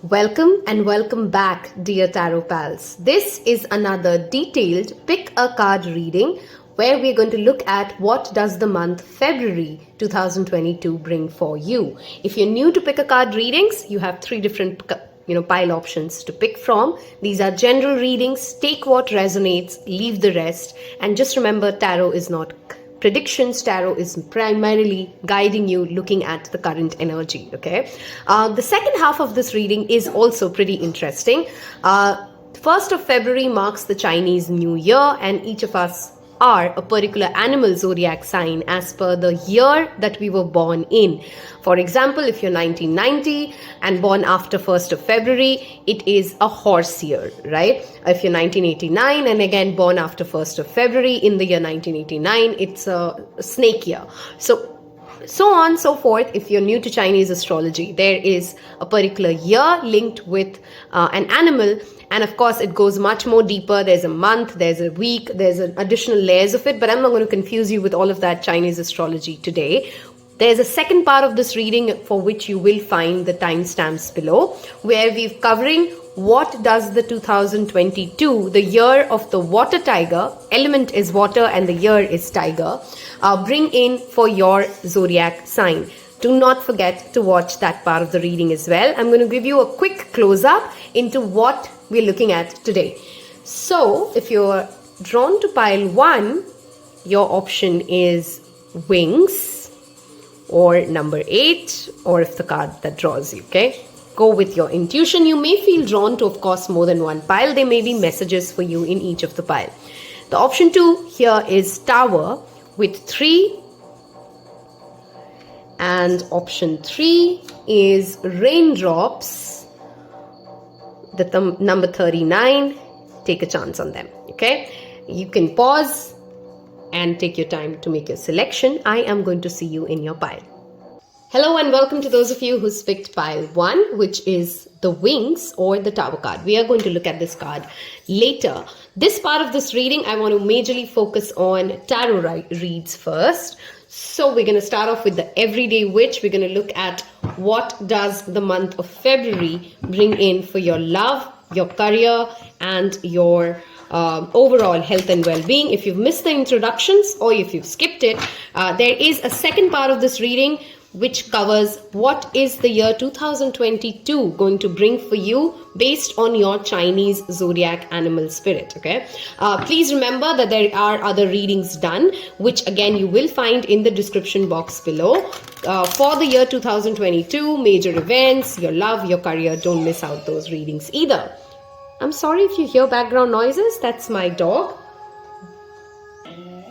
Welcome and welcome back, dear Tarot Pals. This is another detailed pick a card reading where we're going to look at what does the month February 2022 bring for you. If you're new to pick a card readings, you have three different pile options to pick from. These are general readings. Take what resonates, leave the rest, and just remember, tarot is not predictions. Tarot is primarily guiding you, looking at the current energy. Okay, the second half of this reading is also pretty interesting. 1st of February marks the Chinese New Year, and each of us are a particular animal zodiac sign as per the year that we were born in. For example, if you're 1990 and born after 1st of February, it is a horse year, right? If you're 1989 and again born after 1st of February in the year 1989, it's a snake year. So on so forth. If you're new to Chinese astrology, there is a particular year linked with an animal, and of course it goes much more deeper. There's a month, there's a week, there's an additional layers of it, but I'm not going to confuse you with all of that Chinese astrology today. There's a second part of this reading for which you will find the timestamps below, where we're covering what does the 2022, the year of the water tiger, element is water and the year is tiger, bring in for your zodiac sign. Do not forget to watch that part of the reading as well. I'm going to give you a quick close-up into what we're looking at today. So if you're drawn to pile 1, your option is wings or number 8, or if the card that draws you, okay? Go with your intuition. You may feel drawn to, of course, more than one pile. There may be messages for you in each of the pile. The option 2 here is tower with 3. And option 3 is raindrops, the number 39. Take a chance on them, okay? You can pause and take your time to make your selection. I am going to see you in your pile. Hello and welcome to those of you who picked pile 1, which is the wings or the tower card. We are going to look at this card later. This part of this reading, I want to majorly focus on tarot reads first. So we're going to start off with the everyday witch. We're going to look at what does the month of February bring in for your love, your career, and your overall health and well-being. If you've missed the introductions or if you've skipped it, there is a second part of this reading which covers what is the year 2022 going to bring for you based on your Chinese zodiac animal spirit. Okay, please remember that there are other readings done, which again you will find in the description box below. For the year 2022, major events, your love, your career, don't miss out those readings either. I'm sorry if you hear background noises, that's my dog.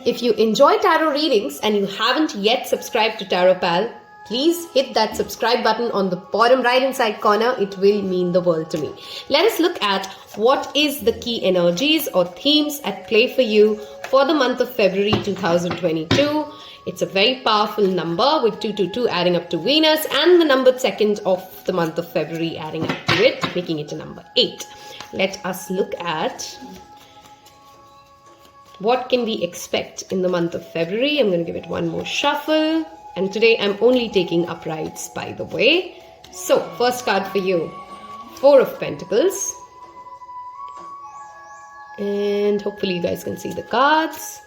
If you enjoy tarot readings and you haven't yet subscribed to Tarot Pal, please hit that subscribe button on the bottom right hand side corner. It will mean the world to me. Let us look at what is the key energies or themes at play for you for the month of February 2022. It's a very powerful number with 222 adding up to Venus and the numbered second of the month of February adding up to it, making it a number 8. Let us look at what can we expect in the month of February. I'm going to give it one more shuffle. And today I'm only taking uprights, by the way. So, first card for you, 4 of Pentacles. And hopefully you guys can see the cards.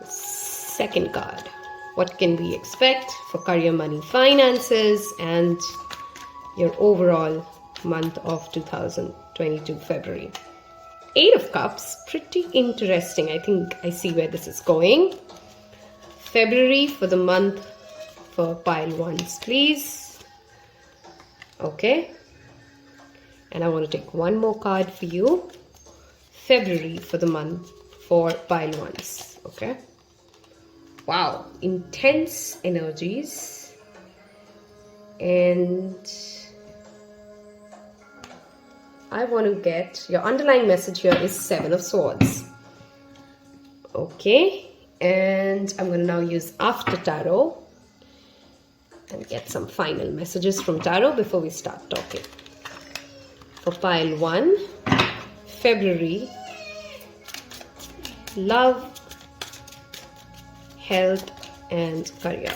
The second card, what can we expect for career, money, finances, and your overall month of 2022 February. 8 of Cups, pretty interesting. I think I see where this is going. February for the month for pile 1s, please. Okay. And I want to take one more card for you. February for the month for pile 1s. Okay. Wow. Intense energies. And I want to get your underlying message here is 7 of Swords. Okay. And I'm going to now use After Tarot and get some final messages from Tarot before we start talking. For pile 1, February, love, health, and career.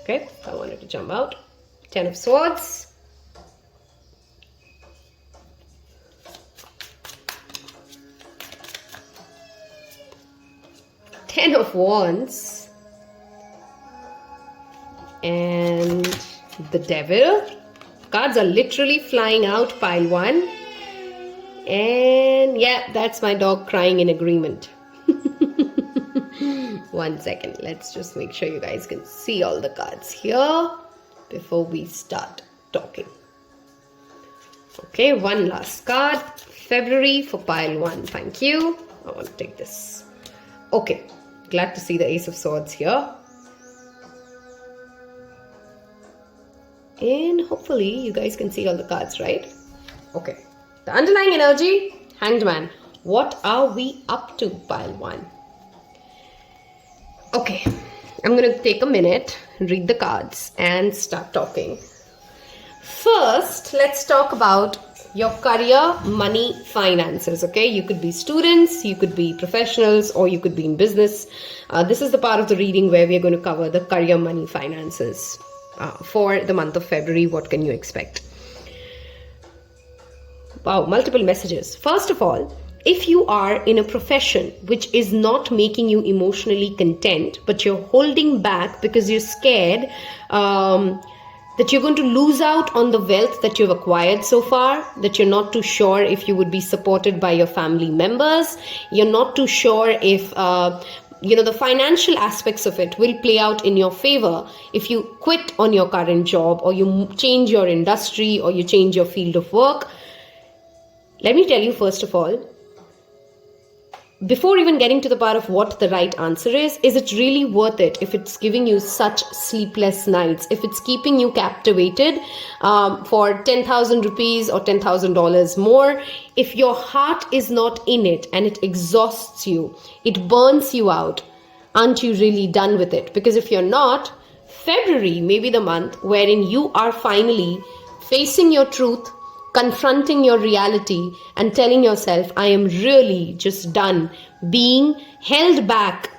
Okay, I wanted to jump out. 10 of Swords, of Wands and the Devil. Cards are literally flying out, pile 1. And yeah, that's my dog crying in agreement. 1 second. Let's just make sure you guys can see all the cards here before we start talking. Okay, one last card. February for pile 1. Thank you. I want to take this. Okay, glad to see the Ace of Swords here. And hopefully you guys can see all the cards, right? Okay. The underlying energy, Hanged Man. What are we up to, pile 1? Okay. I'm going to take a minute, read the cards, and start talking. First, let's talk about your career, money, finances. Okay, you could be students, you could be professionals, or you could be in business. This is the part of the reading where we are going to cover the career, money, finances for the month of February. What can you expect? Wow, multiple messages. First of all, if you are in a profession which is not making you emotionally content, but you're holding back because you're scared that you're going to lose out on the wealth that you've acquired so far, that you're not too sure if you would be supported by your family members, you're not too sure if the financial aspects of it will play out in your favor if you quit on your current job, or you change your industry, or you change your field of work. Let me tell you, first of all, before even getting to the part of what the right answer is it really worth it if it's giving you such sleepless nights, if it's keeping you captivated for 10,000 rupees or $10,000 more, if your heart is not in it and it exhausts you, it burns you out, aren't you really done with it? Because if you're not, February may be the month wherein you are finally facing your truth, confronting your reality, and telling yourself, I am really just done being held back,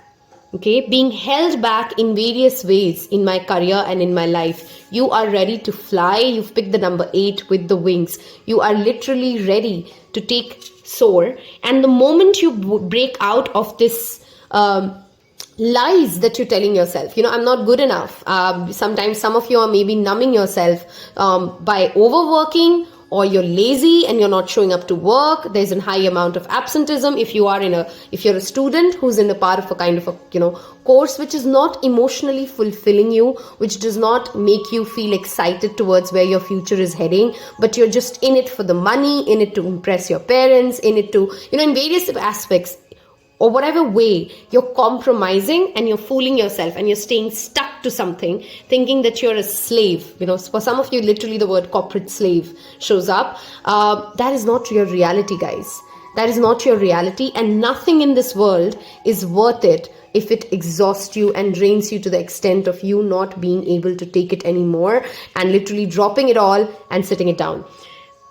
being held back in various ways in my career and in my life. You are ready to fly. You've picked the number 8 with the wings. You are literally ready to take soar. And the moment you break out of this lies that you're telling yourself, I'm not good enough. Sometimes some of you are maybe numbing yourself by overworking, or you're lazy and you're not showing up to work. There's a high amount of absenteeism if you're a student who's in a part of a kind of a course which is not emotionally fulfilling you, which does not make you feel excited towards where your future is heading, but you're just in it for the money, in it to impress your parents, in it to in various aspects, or whatever way you're compromising and you're fooling yourself and you're staying stuck to something, thinking that you're a slave. For some of you, literally the word corporate slave shows up. That is not your reality, guys. That is not your reality, and nothing in this world is worth it if it exhausts you and drains you to the extent of you not being able to take it anymore and literally dropping it all and sitting it down.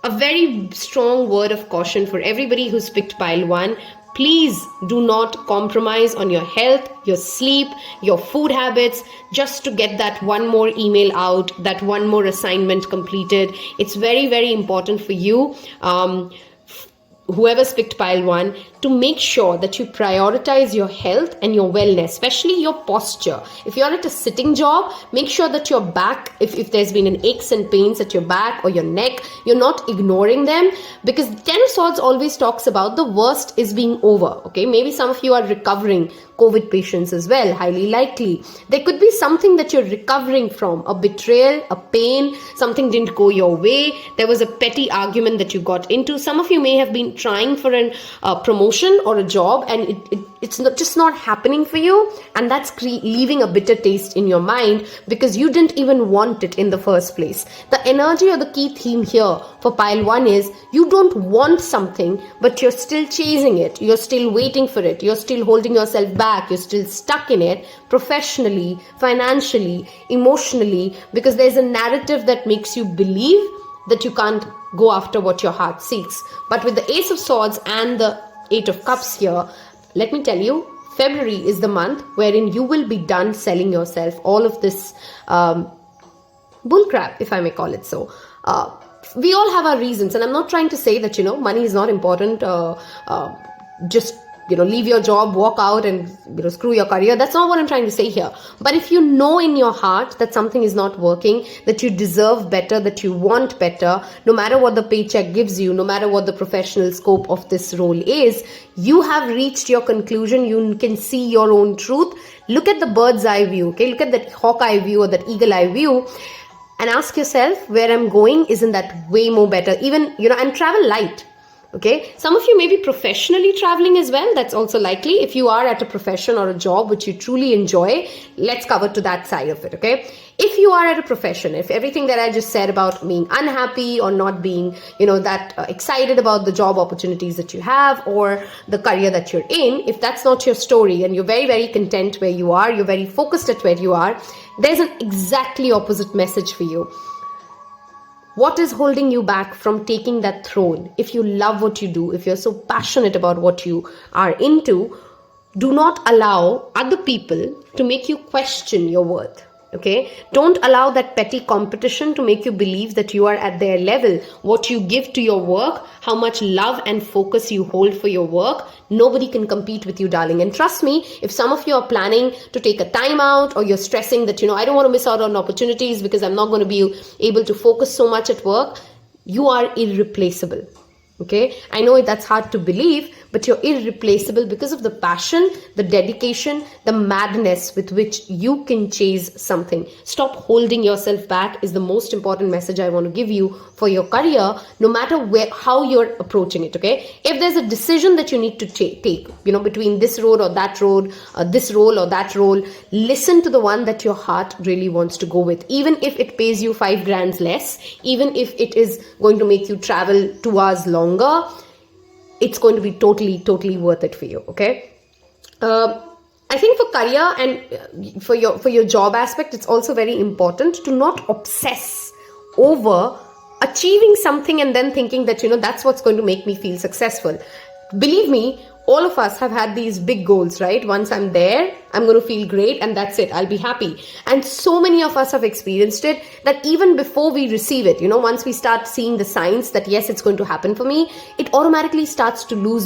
A very strong word of caution for everybody who's picked pile 1. Please do not compromise on your health, your sleep, your food habits, just to get that one more email out, that one more assignment completed. It's very, very important for you, whoever's picked pile 1, to make sure that you prioritize your health and your wellness, especially your posture. If you're at a sitting job, make sure that your back, if there's been an aches and pains at your back or your neck, you're not ignoring them, because Ten of Swords always talks about the worst is being over. Maybe some of you are recovering COVID patients as well, highly likely. There could be something that you're recovering from, a betrayal, a pain, something didn't go your way, there was a petty argument that you got into. Some of you may have been trying for a promotion or a job, and it's just not happening for you, and that's leaving a bitter taste in your mind because you didn't even want it in the first place. The energy or the key theme here for pile 1 is you don't want something, but you're still chasing it, you're still waiting for it, you're still holding yourself back, you're still stuck in it professionally, financially, emotionally, because there's a narrative that makes you believe that you can't go after what your heart seeks. But with the Ace of Swords and the 8 of Cups here, let me tell you, February is the month wherein you will be done selling yourself all of this bullcrap, if I may call it so. We all have our reasons, and I'm not trying to say that money is not important. Just leave your job, walk out and, screw your career. That's not what I'm trying to say here. But if you know in your heart that something is not working, that you deserve better, that you want better, no matter what the paycheck gives you, no matter what the professional scope of this role is, you have reached your conclusion. You can see your own truth. Look at the bird's eye view, okay? Look at that hawk eye view or that eagle eye view and ask yourself, where I'm going, isn't that way more better? Even, and travel light. Okay, some of you may be professionally traveling as well. That's also likely. If you are at a profession or a job which you truly enjoy, let's cover to that side of it. Okay, if you are at a profession, if everything that I just said about being unhappy or not being, that excited about the job opportunities that you have or the career that you're in, if that's not your story and you're very, very content where you are, you're very focused at where you are, there's an exactly opposite message for you. What is holding you back from taking that throne? If you love what you do, if you're so passionate about what you are into, do not allow other people to make you question your worth. Okay, don't allow that petty competition to make you believe that you are at their level. What you give to your work, how much love and focus you hold for your work, nobody can compete with you, darling. And trust me, if some of you are planning to take a time out or you're stressing that, I don't want to miss out on opportunities because I'm not going to be able to focus so much at work, you are irreplaceable. Okay, I know that's hard to believe, but you're irreplaceable because of the passion, the dedication, the madness with which you can chase something. Stop holding yourself back is the most important message I want to give you for your career, no matter how you're approaching it. Okay, if there's a decision that you need to take, between this road or that road, this role or that role, listen to the one that your heart really wants to go with, even if it pays you 5 grand less, even if it is going to make you travel 2 hours longer. It's going to be totally worth it for you. Okay, I think for career and for your job aspect, it's also very important to not obsess over achieving something and then thinking that that's what's going to make me feel successful. Believe me, all of us have had these big goals, right? Once I'm there, I'm going to feel great and that's it. I'll be happy. And so many of us have experienced it that even before we receive it, once we start seeing the signs that yes, it's going to happen for me, it automatically starts to lose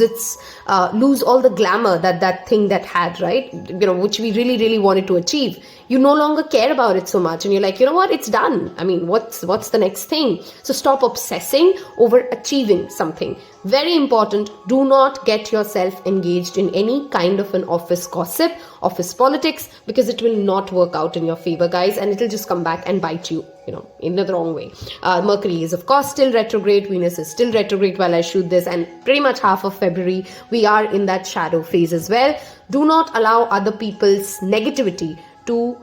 lose all the glamour that thing that had, right? Which we really wanted to achieve. You no longer care about it so much and you're like, what? It's done. I mean, what's the next thing? So stop obsessing over achieving something. Very important. Do not get yourself engaged in any kind of an office gossip, office politics, because it will not work out in your favor, guys, and it'll just come back and bite you, in the wrong way. Mercury is, of course, still retrograde. Venus is still retrograde while I shoot this, and pretty much half of February, we are in that shadow phase as well. Do not allow other people's negativity to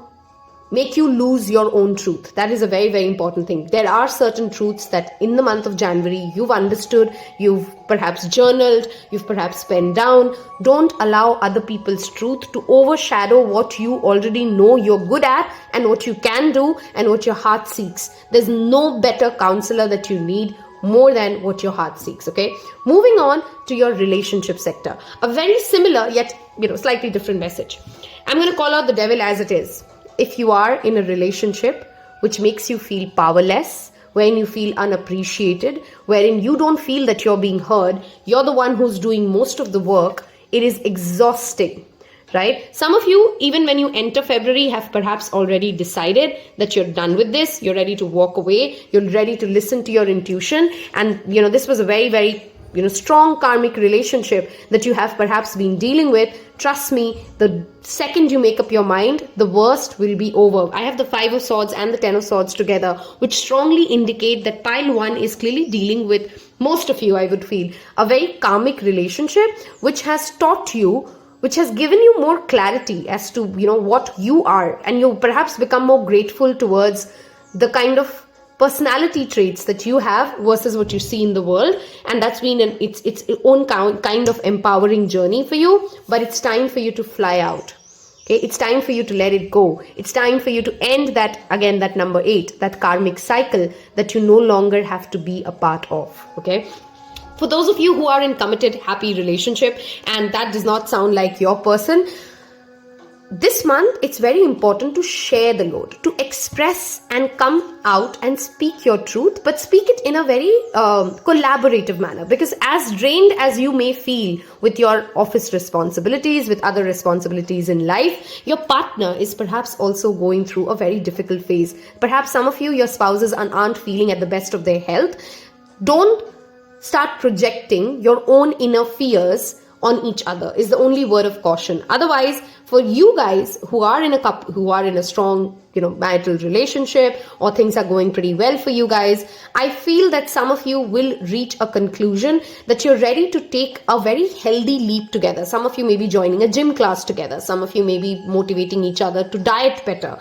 make you lose your own truth. That is a very important thing. There are certain truths that in the month of January you've understood, you've perhaps journaled, you've perhaps penned down. Don't allow other people's truth to overshadow what you already know you're good at and what you can do and what your heart seeks. There's no better counselor that you need more than what your heart seeks. Okay, moving on to your relationship sector, a very similar yet slightly different message. I'm going to call out the devil as it is. If you are in a relationship which makes you feel powerless, wherein you feel unappreciated, wherein you don't feel that you're being heard, you're the one who's doing most of the work, it is exhausting, right? Some of you, even when you enter February, have perhaps already decided that you're done with this, you're ready to walk away, you're ready to listen to your intuition, and this was a very strong karmic relationship that you have perhaps been dealing with. Trust me, the second you make up your mind, the worst will be over. I have the 5 of Swords and the 10 of Swords together, which strongly indicate that pile 1 is clearly dealing with most of you, I would feel, a very karmic relationship which has taught you, which has given you more clarity as to, what you are, and you perhaps become more grateful towards the kind of personality traits that you have versus what you see in the world, and that's been its own kind of empowering journey for you. But it's time for you to fly out. Okay, it's time for you to let it go. It's time for you to end that number 8, that karmic cycle that you no longer have to be a part of. Okay, for those of you who are in committed, happy relationship and that does not sound like your person, this month, it's very important to share the load, to express and come out and speak your truth, but speak it in a very collaborative manner. Because as drained as you may feel with your office responsibilities, with other responsibilities in life, your partner is perhaps also going through a very difficult phase. Perhaps some of you, your spouses aren't feeling at the best of their health. Don't start projecting your own inner fears on each other is the only word of caution. Otherwise, for you guys who are in a couple, who are in a strong, marital relationship, or things are going pretty well for you guys, I feel that some of you will reach a conclusion that you're ready to take a very healthy leap together. Some of you may be joining a gym class together. Some of you may be motivating each other to diet better.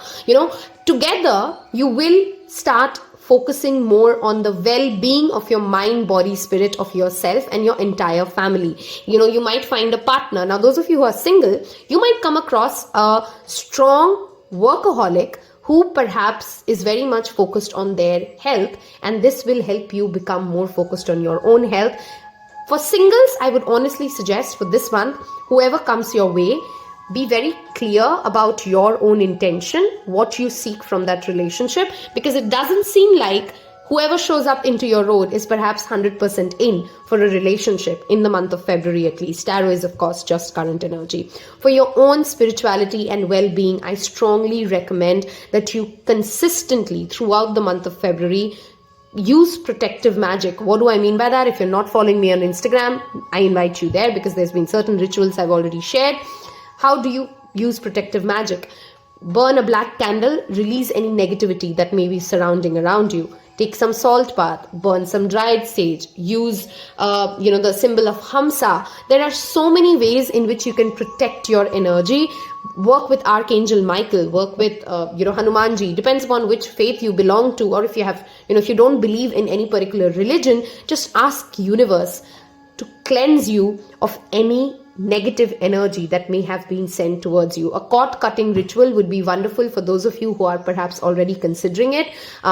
Together you will start focusing more on the well-being of your mind, body, spirit of yourself and your entire family. You might find a partner. Now, those of you who are single, you might come across a strong workaholic who perhaps is very much focused on their health, and this will help you become more focused on your own health. For singles, I would honestly suggest for this month, whoever comes your way, be very clear about your own intention, what you seek from that relationship, because it doesn't seem like whoever shows up into your road is perhaps 100% in for a relationship in the month of February at least. Tarot is, of course, just current energy. For your own spirituality and well-being, I strongly recommend that you consistently, throughout the month of February, use protective magic. What do I mean by that? If you're not following me on Instagram, I invite you there, because there's been certain rituals I've already shared. How do you use protective magic? Burn a black candle, release any negativity that may be surrounding around you. Take some salt bath, burn some dried sage, use, the symbol of Hamsa. There are so many ways in which you can protect your energy. Work with Archangel Michael, work with, Hanumanji. Depends upon which faith you belong to, or if you have, if you don't believe in any particular religion, just ask universe to cleanse you of any negative energy that may have been sent towards you. A cord cutting ritual would be wonderful for those of you who are perhaps already considering it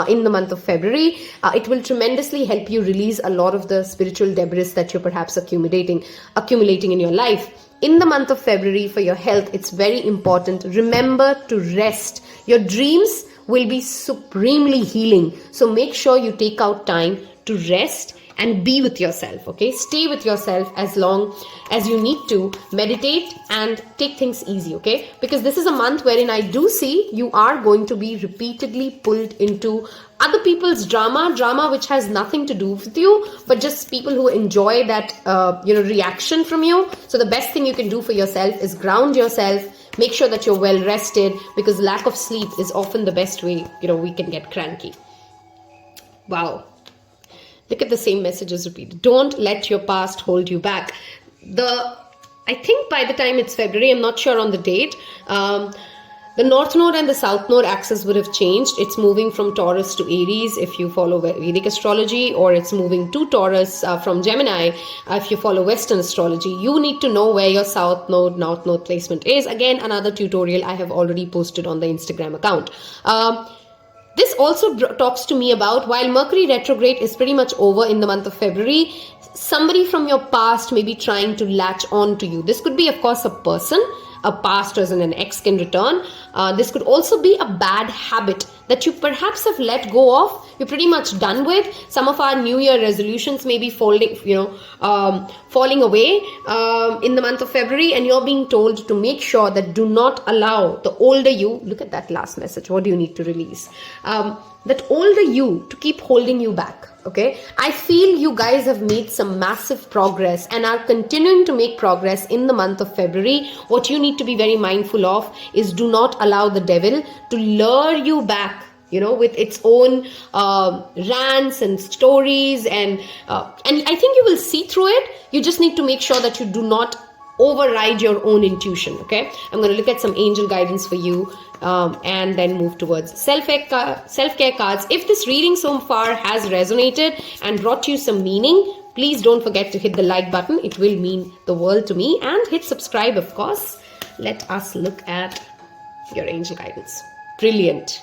in the month of February. It will tremendously help you release a lot of the spiritual debris that you're perhaps accumulating in your life. In the month of February, for your health, it's very important. Remember to rest. Your dreams will be supremely healing. So make sure you take out time to rest and be with yourself, okay? Stay with yourself as long as you need to. Meditate and take things easy, okay? Because this is a month wherein I do see you are going to be repeatedly pulled into other people's drama which has nothing to do with you, but just people who enjoy that, reaction from you. So the best thing you can do for yourself is ground yourself. Make sure that you're well rested, because lack of sleep is often the best way, we can get cranky. Wow. Look at the same messages repeated. Don't let your past hold you back. I think by the time it's February, I'm not sure on the date, the North Node and the South Node axis would have changed. It's moving from Taurus to Aries if you follow Vedic astrology, or it's moving to Taurus from Gemini if you follow Western astrology. You need to know where your South Node, North Node placement is. Again, another tutorial I have already posted on the Instagram account. This also talks to me about, while Mercury retrograde is pretty much over in the month of February, somebody from your past may be trying to latch on to you. This could be, of course, a person, a past as in an ex can return. This could also be a bad habit that you perhaps have let go of. You're pretty much done with. Some of our New Year resolutions may be falling away in the month of February, and you're being told to make sure that do not allow the older you. Look at that last message. What do you need to release? That older you to keep holding you back. Okay, I feel you guys have made some massive progress and are continuing to make progress in the month of February. What you need to be very mindful of is do not allow the devil to lure you back, with its own rants and stories, and I think you will see through it. You just need to make sure that you do not override your own intuition. Okay, I'm going to look at some angel guidance for you and then move towards self-care cards. If this reading so far has resonated and brought you some meaning, please don't forget to hit the like button. It will mean the world to me, and hit subscribe, of course. Let us look at your angel guidance. Brilliant.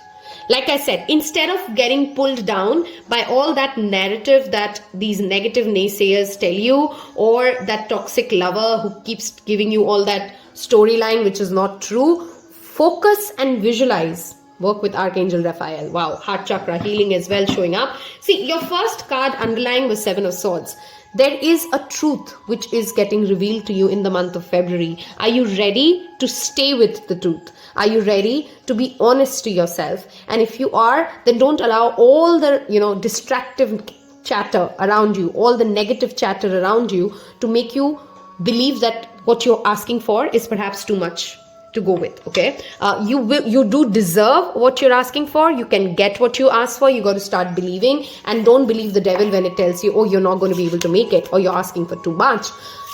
Like I said, instead of getting pulled down by all that narrative that these negative naysayers tell you, or that toxic lover who keeps giving you all that storyline which is not true, Focus and visualize. Work with Archangel Raphael. Wow, heart chakra healing as well showing up. See, your first card underlying was Seven of Swords. There is a truth which is getting revealed to you in the month of February. Are you ready to stay with the truth? Are you ready to be honest to yourself? And if you are, then don't allow all the, distractive chatter around you, all the negative chatter around you to make you believe that what you're asking for is perhaps too much to go with. Okay, you do deserve what you're asking for. You can get what you ask for. You got to start believing, and don't believe the devil when it tells you, oh, you're not going to be able to make it, or you're asking for too much.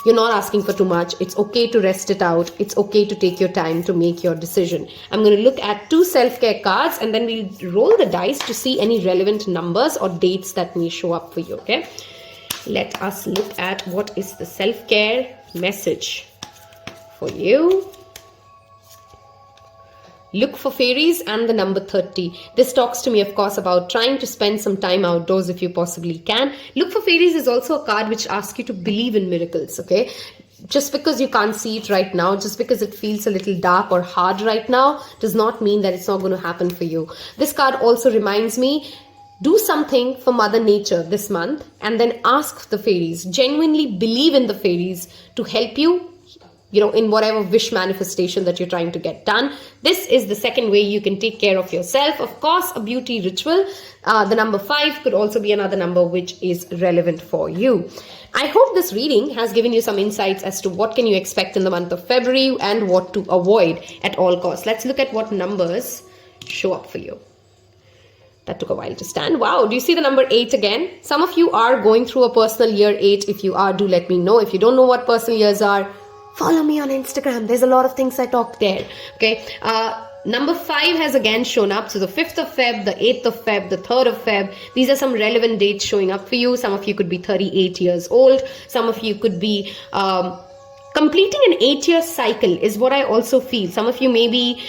You're not asking for too much. It's okay to rest it out. It's okay to take your time to make your decision. I'm going to look at 2 self-care cards, and then we'll roll the dice to see any relevant numbers or dates that may show up for you. Okay, let us look at what is the self-care message for you. Look for fairies and the number 30. This talks to me, of course, about trying to spend some time outdoors if you possibly can. Look for fairies is also a card which asks you to believe in miracles, okay? Just because you can't see it right now, just because it feels a little dark or hard right now, does not mean that it's not going to happen for you. This card also reminds me, do something for Mother Nature this month and then ask the fairies. Genuinely believe in the fairies to help you, in whatever wish manifestation that you're trying to get done. This is the second way you can take care of yourself. Of course, a beauty ritual. The number 5 could also be another number which is relevant for you. I hope this reading has given you some insights as to what can you expect in the month of February and what to avoid at all costs. Let's look at what numbers show up for you. That took a while to stand. Wow, do you see the number 8 again? Some of you are going through a personal year 8. If you are, do let me know. If you don't know what personal years are, follow me on Instagram. There's a lot of things I talk there. Okay. Number 5 has again shown up. So the 5th of Feb, the 8th of Feb, the 3rd of Feb. These are some relevant dates showing up for you. Some of you could be 38 years old. Some of you could be completing an 8-year cycle is what I also feel. Some of you maybe,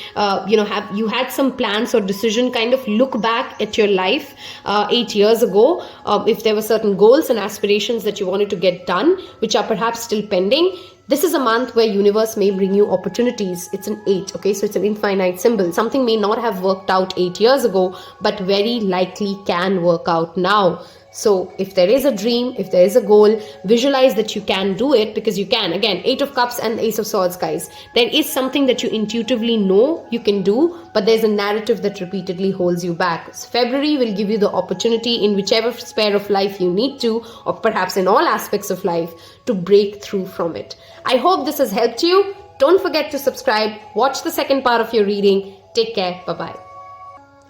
you had some plans or decision, kind of look back at your life 8 years ago. If there were certain goals and aspirations that you wanted to get done, which are perhaps still pending. This is a month where universe may bring you opportunities. It's an 8, okay? So it's an infinite symbol. Something may not have worked out 8 years ago, but very likely can work out now. So if there is a dream, if there is a goal, visualize that you can do it, because you can. Again, 8 of Cups and Ace of Swords, guys. There is something that you intuitively know you can do, but there's a narrative that repeatedly holds you back. So February will give you the opportunity in whichever sphere of life you need to, or perhaps in all aspects of life, to break through from it. I hope this has helped you. Don't forget to subscribe. Watch the second part of your reading. Take care. Bye-bye.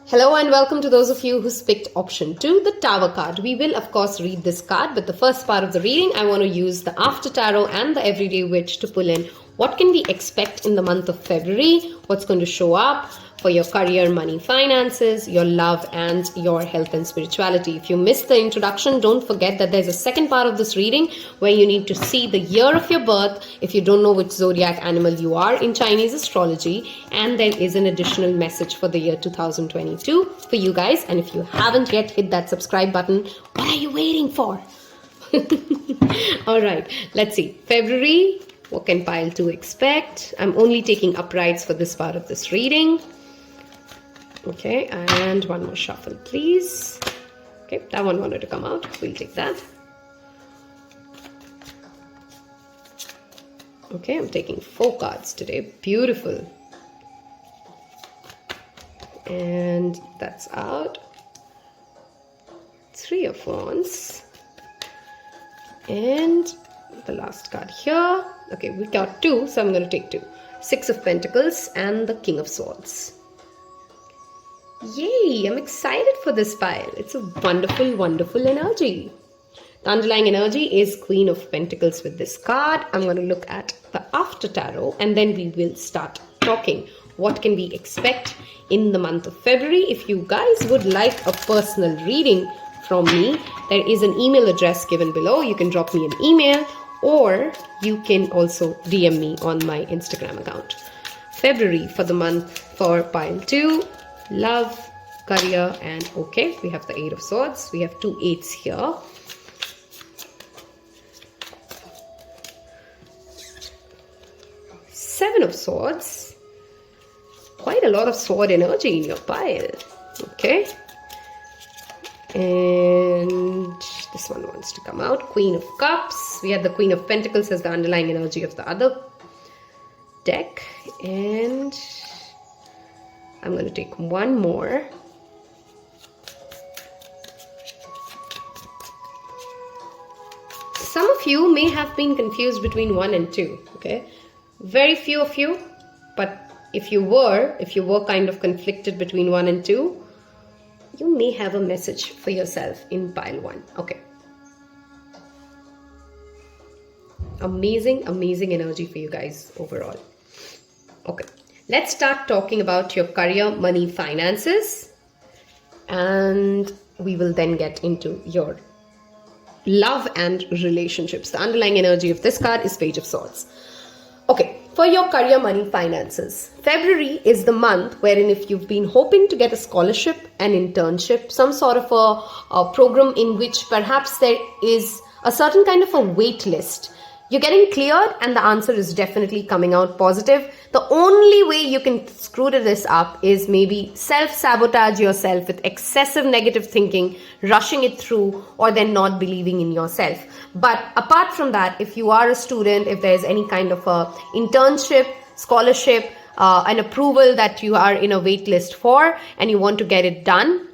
Hello and welcome to those of you who picked option 2, the Tower card. We will of course read this card, but the first part of the reading I want to use the After Tarot and the Everyday Witch to pull in what can we expect in the month of February, what's going to show up for your career, money, finances, your love, and your health and spirituality. If you missed the introduction, don't forget that there's a second part of this reading where you need to see the year of your birth if you don't know which zodiac animal you are in Chinese astrology, and there is an additional message for the year 2022 for you guys. And if you haven't yet hit that subscribe button, what are you waiting for? All right, let's see. February, what can pile 2 expect? I'm only taking uprights for this part of this reading. Okay, and one more shuffle, please. Okay, that one wanted to come out. We'll take that. Okay, I'm taking 4 cards today. Beautiful. And that's out. 3 of Wands. And the last card here. Okay, we got 2, so I'm going to take 2. 6 of Pentacles and the King of Swords. Yay, I'm excited for this pile. It's a wonderful, wonderful energy. The underlying energy is Queen of Pentacles with this card. I'm going to look at the After Tarot and then we will start talking. What can we expect in the month of February? If you guys would like a personal reading from me, there is an email address given below. You can drop me an email or you can also DM me on my Instagram account. February for the month for pile 2. Love, career, and okay, we have the 8 of Swords. We have 2 8s here. Seven of Swords quite a lot of sword energy in your pile. Okay. And this one wants to come out. Queen of Cups. We have the Queen of Pentacles as the underlying energy of the other deck. And I'm going to take one more. Some of you may have been confused between 1 and 2. Okay. Very few of you. But if you were kind of conflicted between 1 and 2, you may have a message for yourself in pile 1. Okay. Amazing, amazing energy for you guys overall. Okay. Let's start talking about your career, money, finances. And we will then get into your love and relationships. The underlying energy of this card is Page of Swords. Okay. For your career, money, finances, February is the month wherein if you've been hoping to get a scholarship, an internship, some sort of a program in which perhaps there is a certain kind of a wait list, you're getting cleared and the answer is definitely coming out positive. The only way you can screw this up is maybe self-sabotage yourself with excessive negative thinking, rushing it through, or then not believing in yourself. But apart from that, if you are a student, if there's any kind of a internship, scholarship, an approval that you are in a wait list for and you want to get it done,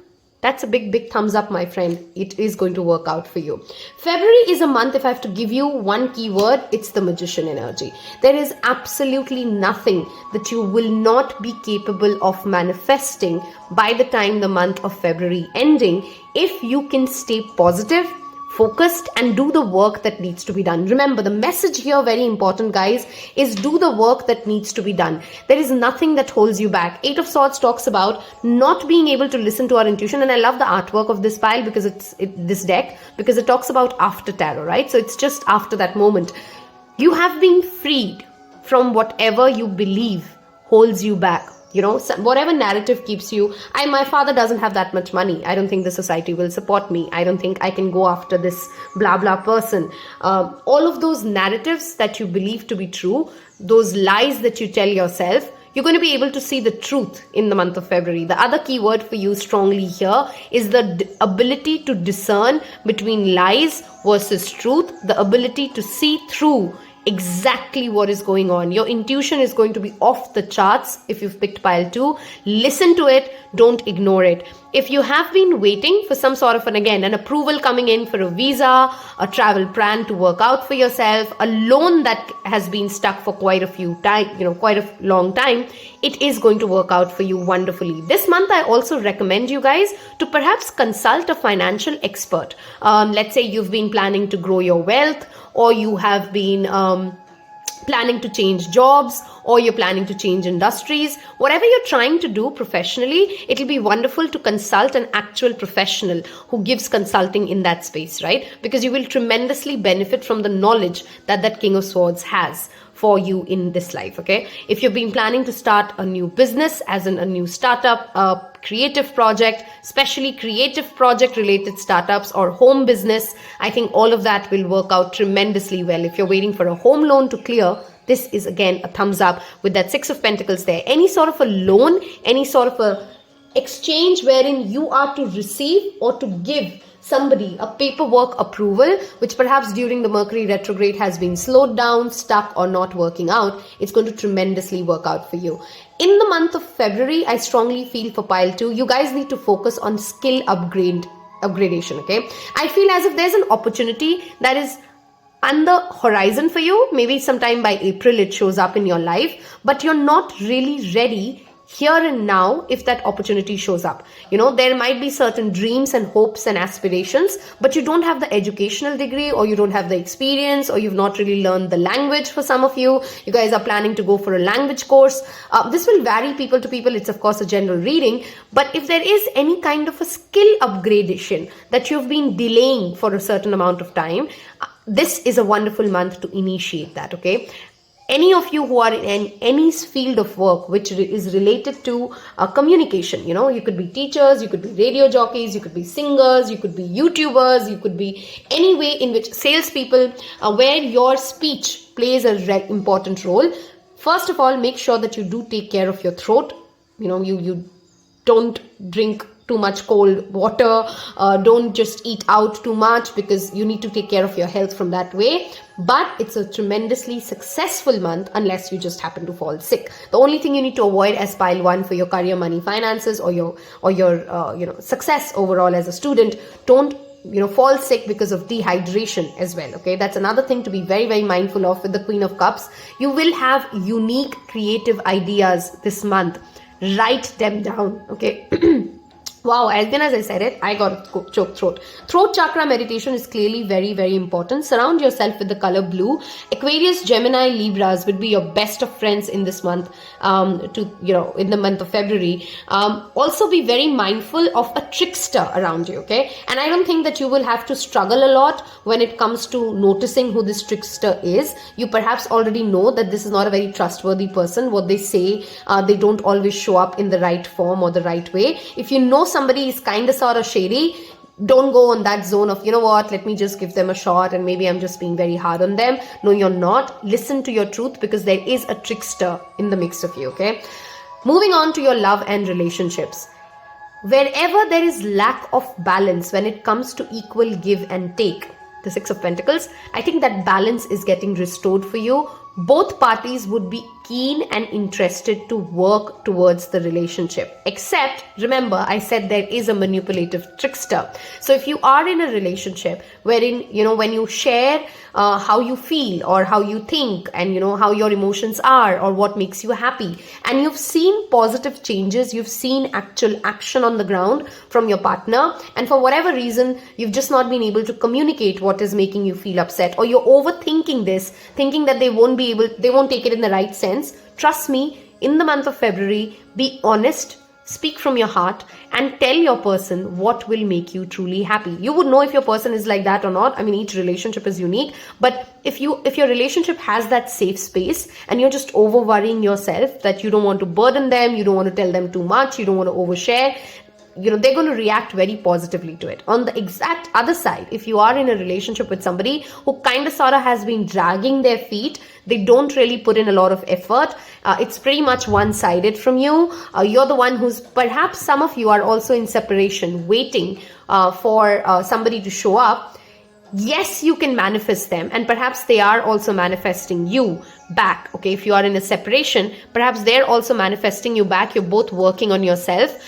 that's a big, big thumbs up, my friend. It is going to work out for you. February is a month, if I have to give you one keyword, it's the Magician energy. There is absolutely nothing that you will not be capable of manifesting by the time the month of February ending, if you can stay positive, focused, and do the work that needs to be done. Remember, the message here, very important guys, is do the work that needs to be done. There is nothing that holds you back. 8 of Swords talks about not being able to listen to our intuition, and I love the artwork of this pile because this deck, because it talks about after tarot, right? So it's just after that moment. You have been freed from whatever you believe holds you back. You know, whatever narrative keeps you, my father doesn't have that much money. I don't think the society will support me. I don't think I can go after this blah, blah person. All of those narratives that you believe to be true, those lies that you tell yourself, you're going to be able to see the truth in the month of February. The other keyword for you strongly here is the ability to discern between lies versus truth, the ability to see through exactly what is going on. Your intuition is going to be off the charts if you've picked pile 2. Listen to it, don't ignore it. If you have been waiting for some sort of an approval coming in for a visa, a travel plan to work out for yourself, a loan that has been stuck for quite a long time, it is going to work out for you wonderfully. This month, I also recommend you guys to perhaps consult a financial expert. Let's say you've been planning to grow your wealth, or you have been planning to change jobs, or you're planning to change industries. Whatever you're trying to do professionally, it'll be wonderful to consult an actual professional who gives consulting in that space, right? Because you will tremendously benefit from the knowledge that King of Swords has for you in this life, okay? If you've been planning to start a new business, as in a new startup, a creative project, especially creative project related startups or home business, I think all of that will work out tremendously well. If you're waiting for a home loan to clear, this is again a thumbs up with that 6 of Pentacles there. Any sort of a loan, any sort of a exchange wherein you are to receive or to give somebody a paperwork approval, which perhaps during the Mercury retrograde has been slowed down, stuck, or not working out, it's going to tremendously work out for you. In the month of February, I strongly feel for pile 2, you guys need to focus on skill upgradation, okay? I feel as if there's an opportunity that is on the horizon for you. Maybe sometime by April it shows up in your life, but you're not really ready here and now if that opportunity shows up. You know, there might be certain dreams and hopes and aspirations, but you don't have the educational degree, or you don't have the experience, or you've not really learned the language. For some of you, you guys are planning to go for a language course. This will vary people to people. It's of course a general reading, but if there is any kind of a skill upgradation that you've been delaying for a certain amount of time, this is a wonderful month to initiate that, okay? Any of you who are in any field of work which is related to communication, you know, you could be teachers, you could be radio jockeys, you could be singers, you could be YouTubers, you could be any way in which salespeople, where your speech plays a important role. First of all, make sure that you do take care of your throat. you don't drink too much cold water, don't just eat out too much, because you need to take care of your health from that way. But it's a tremendously successful month unless you just happen to fall sick. The only thing you need to avoid as pile 1 for your career, money, finances, or your success overall as a student, don't fall sick because of dehydration as well. Okay, that's another thing to be very, very mindful of with the Queen of Cups. You will have unique creative ideas this month. Write them down. Okay. Wow, again, as I said it, I got a choked throat. Throat chakra meditation is clearly very, very important. Surround yourself with the color blue. Aquarius, Gemini, Libras would be your best of friends in this month, in the month of February. Also be very mindful of a trickster around you, okay? And I don't think that you will have to struggle a lot when it comes to noticing who this trickster is. You perhaps already know that this is not a very trustworthy person. What they say, they don't always show up in the right form or the right way. If you know somebody is kind of sort of shady, don't go on that zone of, let me just give them a shot and maybe I'm just being very hard on them. No, you're not. Listen to your truth, because there is a trickster in the mix of you, okay? Moving on to your love and relationships. Wherever there is lack of balance when it comes to equal give and take, the Six of Pentacles, I think that balance is getting restored for you. Both parties would be keen and interested to work towards the relationship. Except, remember, I said there is a manipulative trickster. So if you are in a relationship wherein, when you share how you feel or how you think and, how your emotions are or what makes you happy, and you've seen positive changes, you've seen actual action on the ground from your partner, and for whatever reason, you've just not been able to communicate what is making you feel upset, or you're overthinking this, thinking that they won't take it in the right sense. Trust me, in the month of February, be honest, speak from your heart, and tell your person what will make you truly happy. You would know if your person is like that or not. I mean, each relationship is unique, but if your relationship has that safe space and you're just over worrying yourself that you don't want to burden them, you don't want to tell them too much, you don't want to overshare, they're going to react very positively to it. On the exact other side, if you are in a relationship with somebody who kind of sort of has been dragging their feet, they don't really put in a lot of effort, it's pretty much one-sided from you, you're the one who's, perhaps some of you are also in separation, waiting for somebody to show up. Yes, you can manifest them, and perhaps they are also manifesting you back. Okay, if you are in a separation, perhaps they're also manifesting you back. You're both working on yourself.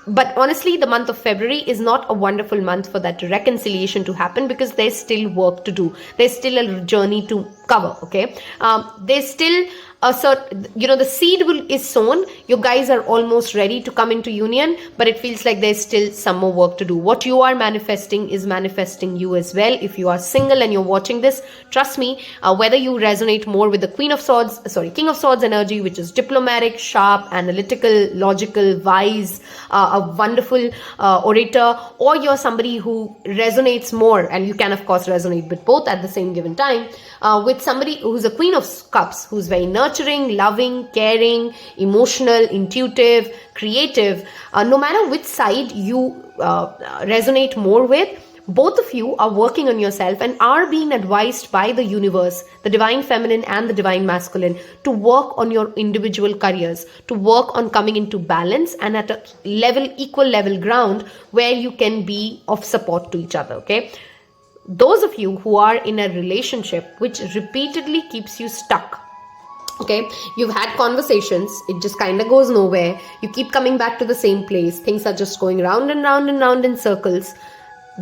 But honestly, the month of February is not a wonderful month for that reconciliation to happen, because there's still work to do. There's still a journey to cover. Okay, there's still the seed is sown. You guys are almost ready to come into union, but it feels like there's still some more work to do. What you are manifesting is manifesting you as well. If you are single and you're watching this, trust me, whether you resonate more with the King of Swords energy, which is diplomatic, sharp, analytical, logical, wise, a wonderful orator, or you're somebody who resonates more, and you can of course resonate with both at the same given time, with somebody who's a Queen of Cups, who's very nurturing, loving, caring, emotional, intuitive, creative, no matter which side you resonate more with, both of you are working on yourself and are being advised by the universe, the divine feminine and the divine masculine, to work on your individual careers, to work on coming into balance and at a equal level ground where you can be of support to each other. Okay, those of you who are in a relationship which repeatedly keeps you stuck, okay, you've had conversations, it just kind of goes nowhere, you keep coming back to the same place, things are just going round and round and round in circles.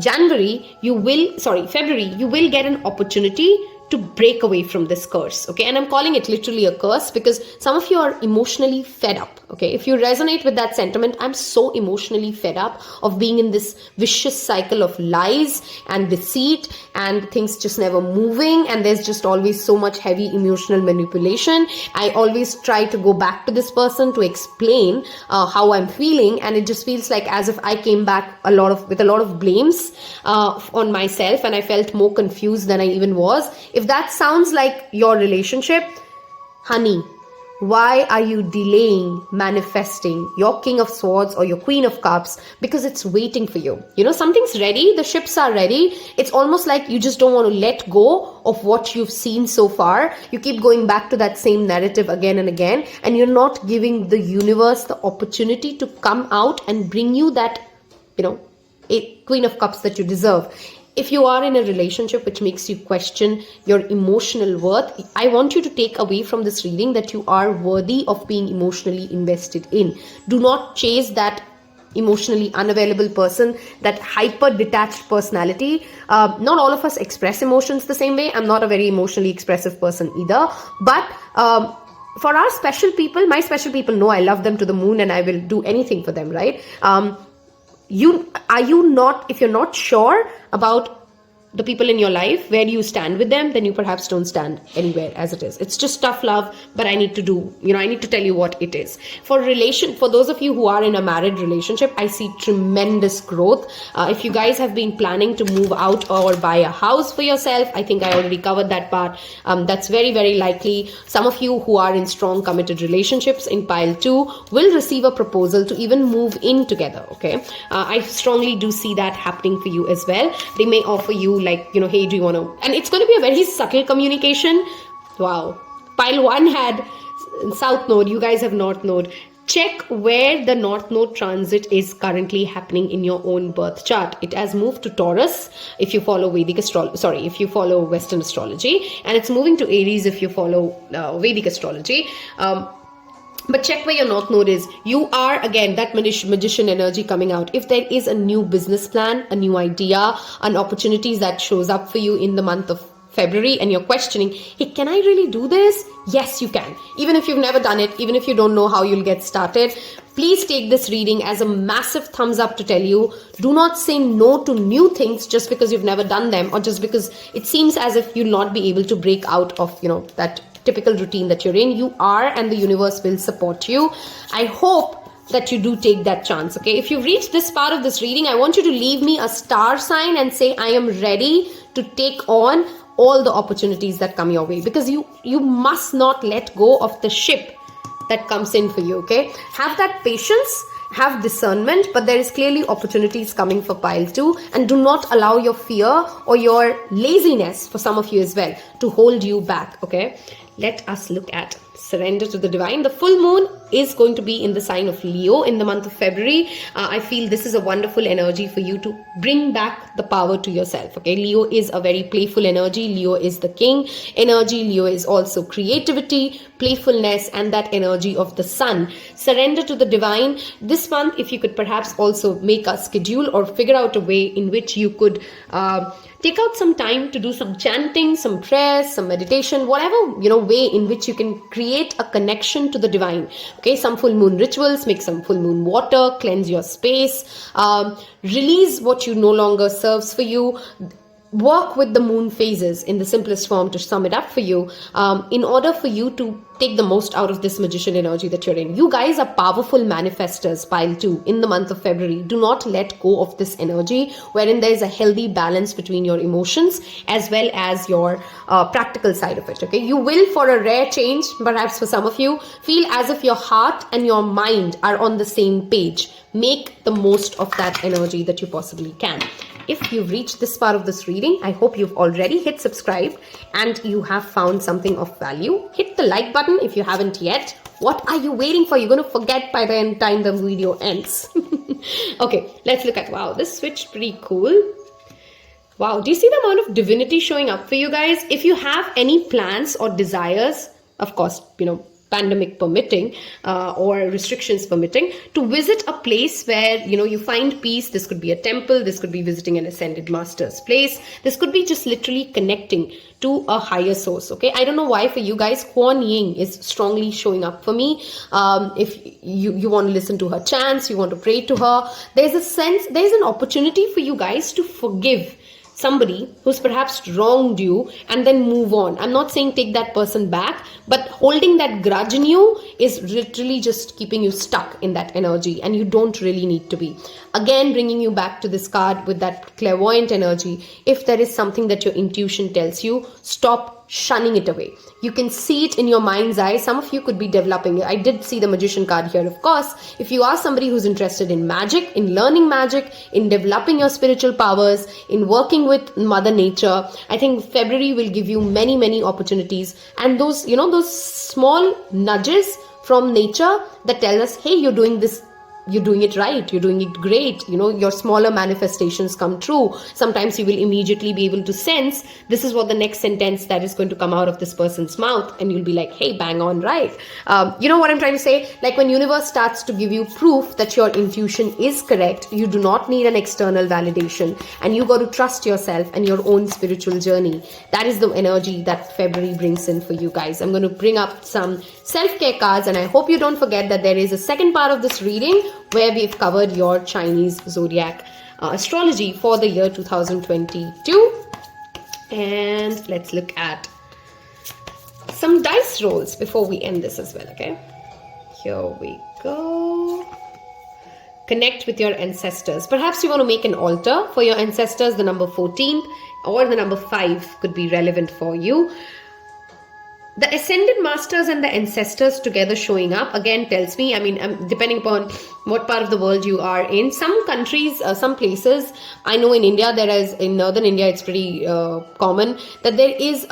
February, you will get an opportunity to break away from this curse. Okay, and I'm calling it literally a curse because some of you are emotionally fed up. Okay, if you resonate with that sentiment, I'm so emotionally fed up of being in this vicious cycle of lies and deceit and things just never moving, and there's just always so much heavy emotional manipulation. I always try to go back to this person to explain how I'm feeling, and it just feels like as if I came back with a lot of blames on myself, and I felt more confused than I even was. If that sounds like your relationship, honey, Why are you delaying manifesting your King of Swords or your Queen of Cups? Because it's waiting for you. Something's ready, the ships are ready. It's almost like you just don't want to let go of what you've seen so far. You keep going back to that same narrative again and again, and you're not giving the universe the opportunity to come out and bring you that, a Queen of Cups that you deserve. If you are in a relationship which makes you question your emotional worth, I want you to take away from this reading that you are worthy of being emotionally invested in. Do not chase that emotionally unavailable person, that hyper detached personality. Not all of us express emotions the same way. I'm not a very emotionally expressive person either. But for our special people, my special people know I love them to the moon and I will do anything for them, right? If you're not sure about the people in your life, where you stand with them, then you perhaps don't stand anywhere as it is. It's just tough love, but I need to tell you what it is. For those of you who are in a married relationship, I see tremendous growth. If you guys have been planning to move out or buy a house for yourself, I think I already covered that part. That's very, very likely. Some of you who are in strong committed relationships in pile 2 will receive a proposal to even move in together, okay? I strongly do see that happening for you as well. They may offer you hey, do you want to, and it's going to be a very subtle communication. Wow. Pile 1 had South Node, you guys have North Node. Check where the North Node transit is currently happening in your own birth chart. It has moved to Taurus if you follow if you follow Western astrology, and it's moving to Aries if you follow Vedic astrology. But check where your North Node is. You are, again, that magician energy coming out. If there is a new business plan, a new idea, an opportunity that shows up for you in the month of February and you're questioning, hey, can I really do this? Yes, you can. Even if you've never done it, even if you don't know how you'll get started, please take this reading as a massive thumbs up to tell you, do not say no to new things just because you've never done them, or just because it seems as if you'll not be able to break out of, that typical routine that you're in. You are, and the universe will support you. I hope that you do take that chance, okay? If you've reached this part of this reading, I want you to leave me a star sign and say, I am ready to take on all the opportunities that come your way, because you must not let go of the ship that comes in for you, okay? Have that patience, have discernment, but there is clearly opportunities coming for pile 2, and do not allow your fear or your laziness, for some of you as well, to hold you back, okay? Let us look at surrender to the divine. The full moon is going to be in the sign of Leo in the month of February. I feel this is a wonderful energy for you to bring back the power to yourself, okay? Leo is a very playful energy. Leo is the king energy. Leo is also creativity, playfulness, and that energy of the sun. Surrender to the divine. This month, if you could perhaps also make a schedule or figure out a way in which you could take out some time to do some chanting, some prayers, some meditation, whatever, way in which you can create a connection to the divine. Okay, some full moon rituals, make some full moon water, cleanse your space, release what you no longer serves for you. Work with the moon phases in the simplest form to sum it up for you, in order for you to take the most out of this magician energy that you're in. You guys are powerful manifestors, pile 2, in the month of February. Do not let go of this energy, wherein there is a healthy balance between your emotions as well as your practical side of it, okay? You will, for a rare change, perhaps for some of you, feel as if your heart and your mind are on the same page. Make the most of that energy that you possibly can. If you've reached this part of this reading, I hope you've already hit subscribe and you have found something of value. Hit the like button if you haven't yet. What are you waiting for? You're going to forget by the time the video ends. Okay, let's look at, wow, this switched pretty cool. Wow, do you see the amount of divinity showing up for you guys? If you have any plans or desires, of course, pandemic permitting, or restrictions permitting, to visit a place where you find peace. This could be a temple, this could be visiting an ascended master's place, this could be just literally connecting to a higher source, okay? I don't know why for you guys Kuan Yin is strongly showing up for me. If you want to listen to her chants, you want to pray to her, there's an opportunity for you guys to forgive somebody who's perhaps wronged you and then move on. I'm not saying take that person back, but holding that grudge in you is literally just keeping you stuck in that energy, and you don't really need to be. Again, bringing you back to this card with that clairvoyant energy. If there is something that your intuition tells you, stop shunning it away. You can see it in your mind's eye. Some of you could be developing it. I did see the magician card here, of course. If you are somebody who's interested in magic, in learning magic, in developing your spiritual powers, in working with Mother Nature, I think February will give you many, many opportunities. And those, those small nudges from nature that tell us, hey, you're doing this, you're doing it right, you're doing it great, your smaller manifestations come true. Sometimes you will immediately be able to sense this is what the next sentence that is going to come out of this person's mouth, and you'll be like, hey, bang on, right? You know what I'm trying to say? Like when universe starts to give you proof that your intuition is correct, you do not need an external validation, and you got to trust yourself and your own spiritual journey. That is the energy that February brings in for you guys. I'm going to bring up some self-care cards, and I hope you don't forget that there is a second part of this reading where we've covered your Chinese zodiac astrology for the year 2022. And let's look at some dice rolls before we end this as well, okay? Here we go. Connect with your ancestors. Perhaps you want to make an altar for your ancestors. The number 14 or the number 5 could be relevant for you. The ascended masters and the ancestors together showing up again tells me, depending upon what part of the world you are in, some countries, some places, I know in India, in northern India, it's pretty common that there is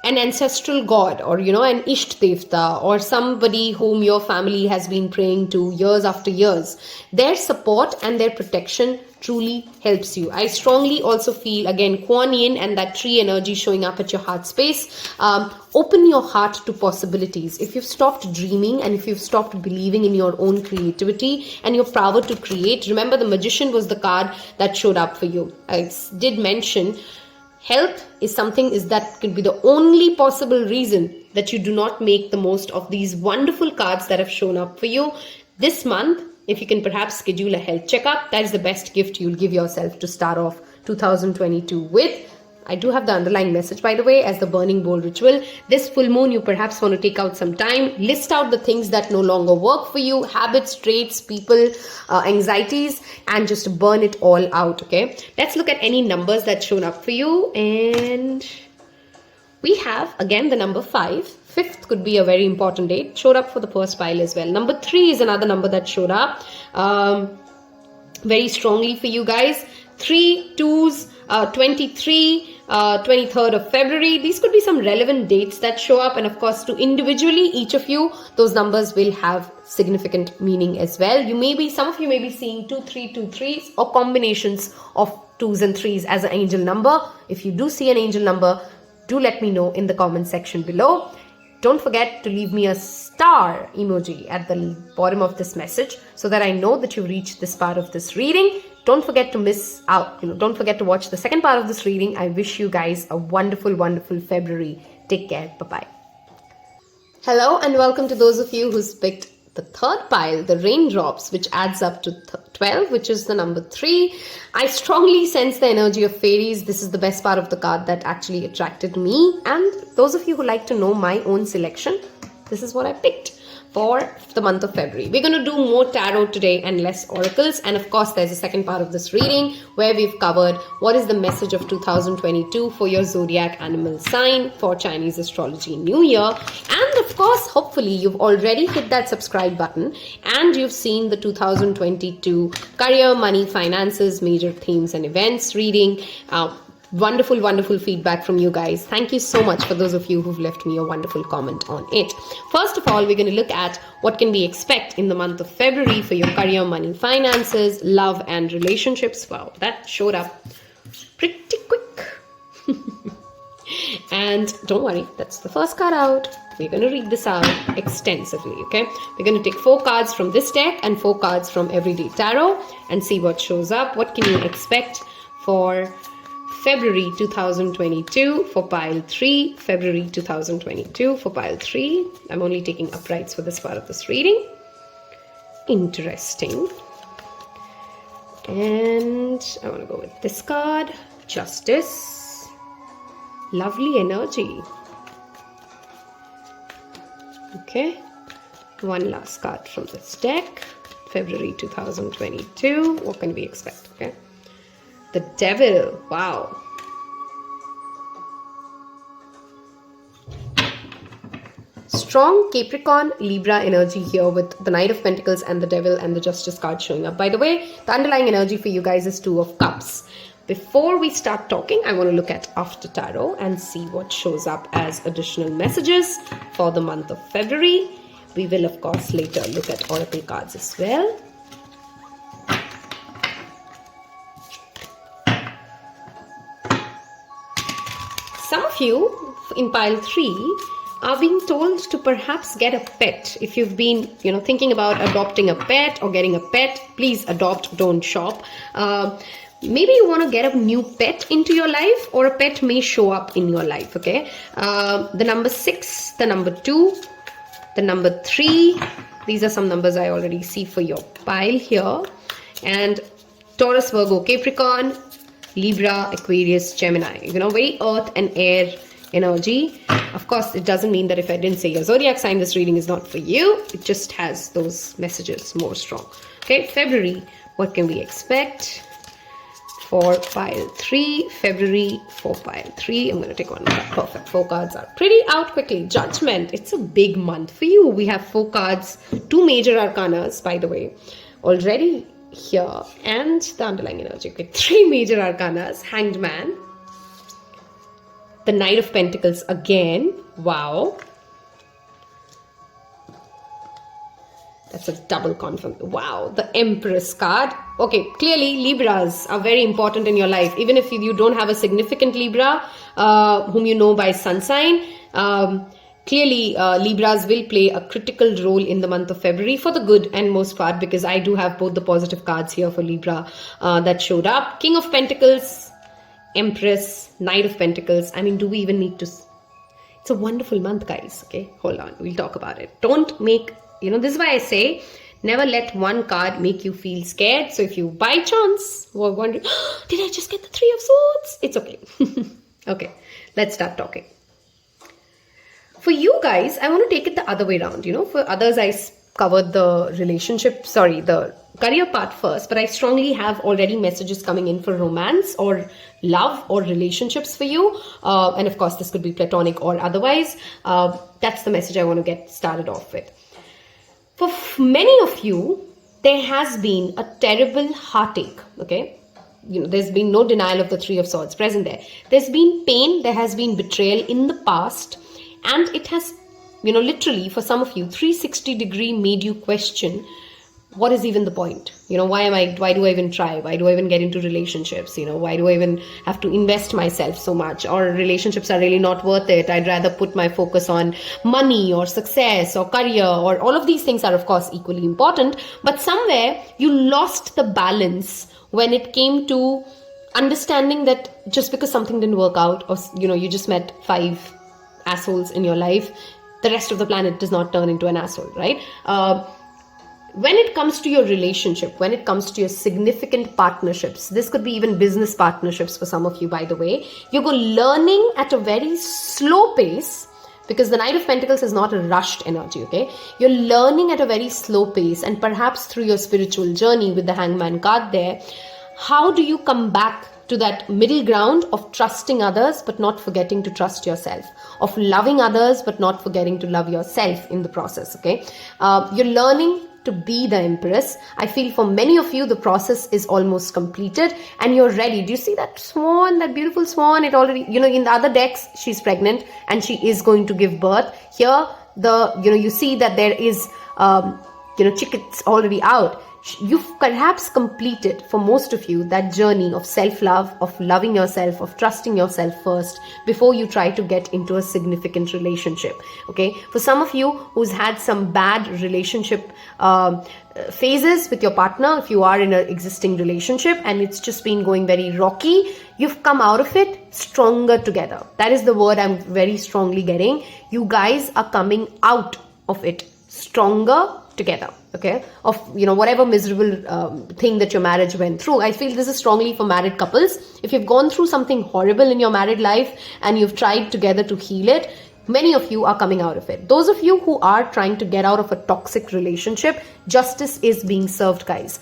an ancestral god, or an Isht Devta, or somebody whom your family has been praying to years after years. Their support and their protection truly helps you. I strongly also feel, again, Kuan Yin and that tree energy showing up at your heart space. Open your heart to possibilities. If you've stopped dreaming and if you've stopped believing in your own creativity and your power to create, remember the magician was the card that showed up for you. I did mention health is something that could be the only possible reason that you do not make the most of these wonderful cards that have shown up for you this month. If you can perhaps schedule a health checkup, that is the best gift you'll give yourself to start off 2022 with. I do have the underlying message, by the way, as the burning bowl ritual. This full moon, you perhaps want to take out some time, list out the things that no longer work for you, habits, traits, people, anxieties, and just burn it all out, okay? Let's look at any numbers that shown up for you. And we have, again, the number 5. 5th could be a very important date. Showed up for the first pile as well. Number 3 is another number that showed up very strongly for you guys. 3, 2s, 23, 23rd of February. These could be some relevant dates that show up. And of course, to individually, each of you, those numbers will have significant meaning as well. Some of you may be seeing 2, 3, 2, 3s, or combinations of 2s and 3s as an angel number. If you do see an angel number, do let me know in the comment section below. Don't forget to leave me a star emoji at the bottom of this message so that I know that you've reached this part of this reading. Don't forget to miss out. Don't forget to watch the second part of this reading. I wish you guys a wonderful, wonderful February. Take care. Bye-bye. Hello and welcome to those of you who's picked the third pile, the Raindrops, which adds up to 12, which is the number 3. I strongly sense the energy of fairies. This is the best part of the card that actually attracted me. And those of you who like to know my own selection, this is what I picked for the month of February. We're going to do more tarot today and less oracles. And of course, there's a second part of this reading where we've covered what is the message of 2022 for your zodiac animal sign for Chinese astrology New Year. And of course, hopefully you've already hit that subscribe button and you've seen the 2022 career, money, finances, major themes and events reading. Wonderful, wonderful feedback from you guys. Thank you so much for those of you who've left me a wonderful comment on it. First of all, we're going to look at what can we expect in the month of February for your career, money, finances, love, and relationships. Wow, that showed up pretty quick. And don't worry, that's the first card out. We're going to read this out extensively, okay? We're going to take 4 cards from this deck and 4 cards from Everyday Tarot and see what shows up. What can you expect for February 2022 for pile 3, February 2022 for pile 3. I'm only taking uprights for this part of this reading. Interesting. And I want to go with this card, Justice. Lovely energy. Okay. One last card from this deck, February 2022. What can we expect? Okay. The Devil. Wow. strong Capricorn Libra energy here with the Knight of Pentacles and the Devil and the Justice card showing up. By the way, the underlying energy for you guys is Two of Cups. Before we start talking, I want to look at After Tarot and see what shows up as additional messages for the month of February. We will, of course, later look at Oracle cards as well. Some of you in pile 3 are being told to perhaps get a pet. If you've been, thinking about adopting a pet or getting a pet, please adopt, don't shop. Maybe you want to get a new pet into your life, or a pet may show up in your life, okay? The number 6, the number 2, the number 3. These are some numbers I already see for your pile here. And Taurus, Virgo, Capricorn, Libra, Aquarius, Gemini. Very earth and air energy. Of course, it doesn't mean that if I didn't say your zodiac sign, this reading is not for you. It just has those messages more strong. Okay, February, what can we expect for pile 3? February for pile 3. I'm going to take one. Perfect. 4 cards are pretty out quickly. Judgment. It's a big month for you. We have 4 cards, 2 major arcanas, by the way, already here, and the underlying energy. Okay, 3 major arcanas. Hanged Man, the Knight of Pentacles again. Wow, that's a double confirm. Wow, the Empress card. Okay, clearly Libras are very important in your life. Even if you don't have a significant Libra whom you know by sun sign, clearly Libras will play a critical role in the month of February for the good and most part, because I do have both the positive cards here for Libra that showed up. King of Pentacles, Empress, Knight of Pentacles. I mean, do we even need to? It's a wonderful month, guys. Okay, hold on. We'll talk about it. Don't make, this is why I say, never let one card make you feel scared. So if you by chance were wondering, oh, did I just get the 3 of Swords? It's okay. Okay, let's start talking. For you guys, I want to take it the other way around. For others, I covered the the career part first, but I strongly have already messages coming in for romance or love or relationships for you. And of course, this could be platonic or otherwise. That's the message I want to get started off with. For many of you, there has been a terrible heartache, okay? There's been no denial of the 3 of Swords present there. There's been pain, there has been betrayal in the past, and it has, literally for some of you, 360-degree made you question, what is even the point? Why do I even try? Why do I even get into relationships? Why do I even have to invest myself so much? Or relationships are really not worth it. I'd rather put my focus on money or success or career, or all of these things are of course equally important. But somewhere you lost the balance when it came to understanding that just because something didn't work out, or you just met 5 assholes in your life, the rest of the planet does not turn into an asshole, right? When it comes to your relationship, when it comes to your significant partnerships, this could be even business partnerships for some of you, by the way, you're learning at a very slow pace, because the Knight of Pentacles is not a rushed energy, okay? You're learning at a very slow pace, and perhaps through your spiritual journey with the Hangman card there, how do you come back to that middle ground of trusting others but not forgetting to trust yourself, of loving others but not forgetting to love yourself in the process, okay? You're learning to be the Empress. I feel for many of you, the process is almost completed and you're ready. Do you see that swan, that beautiful swan? It already, in the other decks, she's pregnant and she is going to give birth. Here, you see that there is, chickens already out. You've perhaps completed, for most of you, that journey of self-love, of loving yourself, of trusting yourself first before you try to get into a significant relationship. Okay, for some of you who's had some bad relationship phases with your partner, if you are in an existing relationship and it's just been going very rocky, you've come out of it stronger together. That is the word I'm very strongly getting. You guys are coming out of it stronger together, okay, of whatever miserable thing that your marriage went through. I feel this is strongly for married couples. If you've gone through something horrible in your married life and you've tried together to heal it, many of you are coming out of it. Those of you who are trying to get out of a toxic relationship, justice is being served, guys.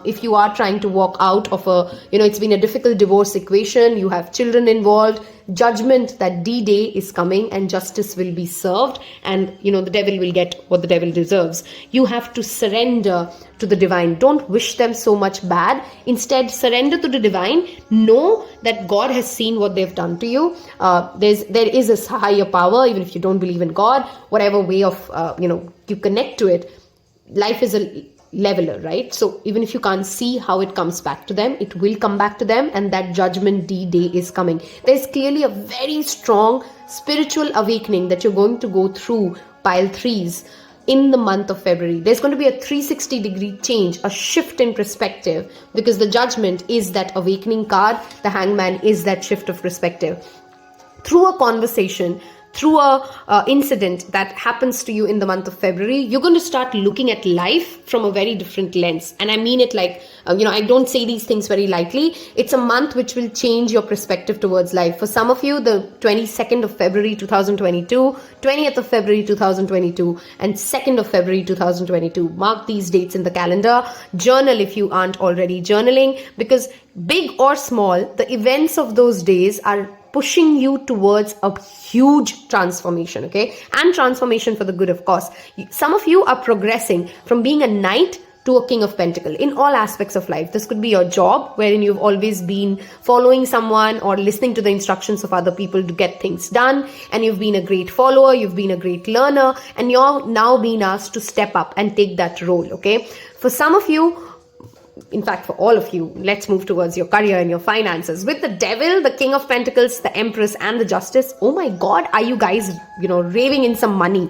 If you are trying to walk out of it's been a difficult divorce equation, you have children involved, judgment, that D-Day is coming and justice will be served, and the devil will get what the devil deserves. You have to surrender to the divine. Don't wish them so much bad. Instead, surrender to the divine. Know that God has seen what they've done to you. There is a higher power, even if you don't believe in God, whatever way of you connect to it. Life is a leveler, right? So even if you can't see how it comes back to them, it will come back to them, and that judgment D-Day is coming. There's clearly a very strong spiritual awakening that you're going to go through, pile threes, in the month of February. There's going to be a 360-degree change, a shift in perspective, because the judgment is that awakening card. The hangman is that shift of perspective. Through a conversation, through a incident that happens to you in the month of February, you're going to start looking at life from a very different lens. And I mean it like, I don't say these things very lightly. It's a month which will change your perspective towards life. For some of you, the 22nd of February 2022, 20th of February 2022, and 2nd of February 2022. Mark these dates in the calendar. Journal if you aren't already journaling, because big or small, the events of those days are pushing you towards a huge transformation, okay? And transformation for the good, of course. Some of you are progressing from being a knight to a king of pentacles in all aspects of life. This could be your job, wherein you've always been following someone or listening to the instructions of other people to get things done, and you've been a great follower, you've been a great learner, and you're now being asked to step up and take that role, okay? For some of you, in fact, for all of you, let's move towards your career and your finances. With the devil, the king of pentacles, the empress, and the justice, oh my God, are you guys, raving in some money?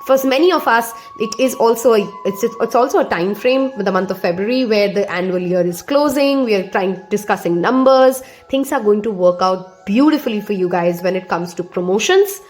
For many of us, it is also it's also a time frame with the month of February where the annual year is closing. We are discussing numbers. Things are going to work out beautifully for you guys when it comes to promotions,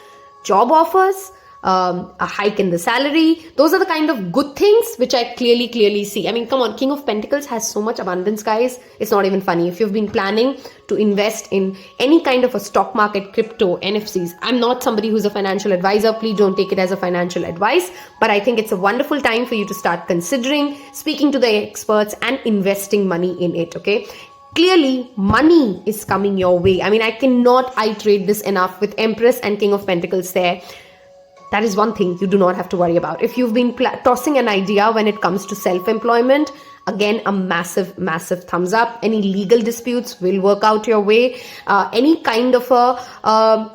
job offers, a hike in the salary. Those are the kind of good things which I clearly see. I mean, come on, King of Pentacles has so much abundance, guys. It's not even funny. If you've been planning to invest in any kind of a stock market, crypto, NFCs, I'm not somebody who's a financial advisor. Please don't take it as a financial advice. But I think it's a wonderful time for you to start considering, speaking to the experts and investing money in it, okay? Clearly, money is coming your way. I mean, I cannot iterate this enough with Empress and King of Pentacles there. That is one thing you do not have to worry about. If you've been tossing an idea when it comes to self-employment, again, a massive thumbs up. Any legal disputes will work out your way. Any kind of a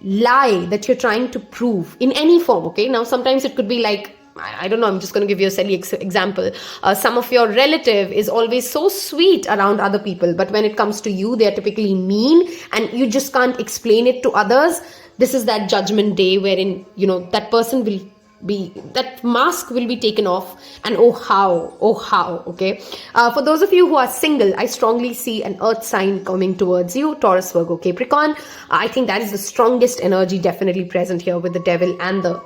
lie that you're trying to prove in any form, okay? Now, sometimes it could be like, I don't know, I'm just going to give you a silly example. Some of your relative is always so sweet around other people, but when it comes to you, they are typically mean and you just can't explain it to others. This is that judgment day wherein, that person will be, that mask will be taken off, and oh how, okay? For those of you who are single, I strongly see an earth sign coming towards you, Taurus, Virgo, Capricorn. I think that is the strongest energy definitely present here with the devil and the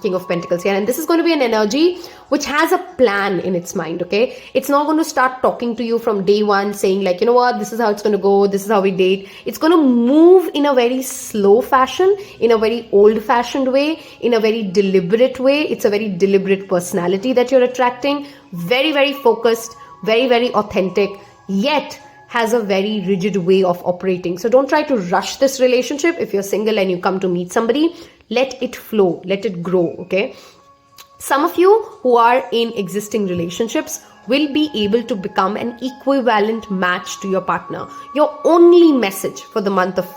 King of Pentacles here. And this is going to be an energy which has a plan in its mind, okay? It's not going to start talking to you from day one saying like, you know what, this is how it's going to go, this is how we date. It's going to move in a very slow fashion, in a very old-fashioned way, in a very deliberate way. It's a very deliberate personality that you're attracting. Very, very focused, very, very authentic, yet has a very rigid way of operating. So don't try to rush this relationship. If you're single and you come to meet somebody, let it flow, let it grow, okay? Some of you who are in existing relationships will be able to become an equivalent match to your partner. Your only message for the month of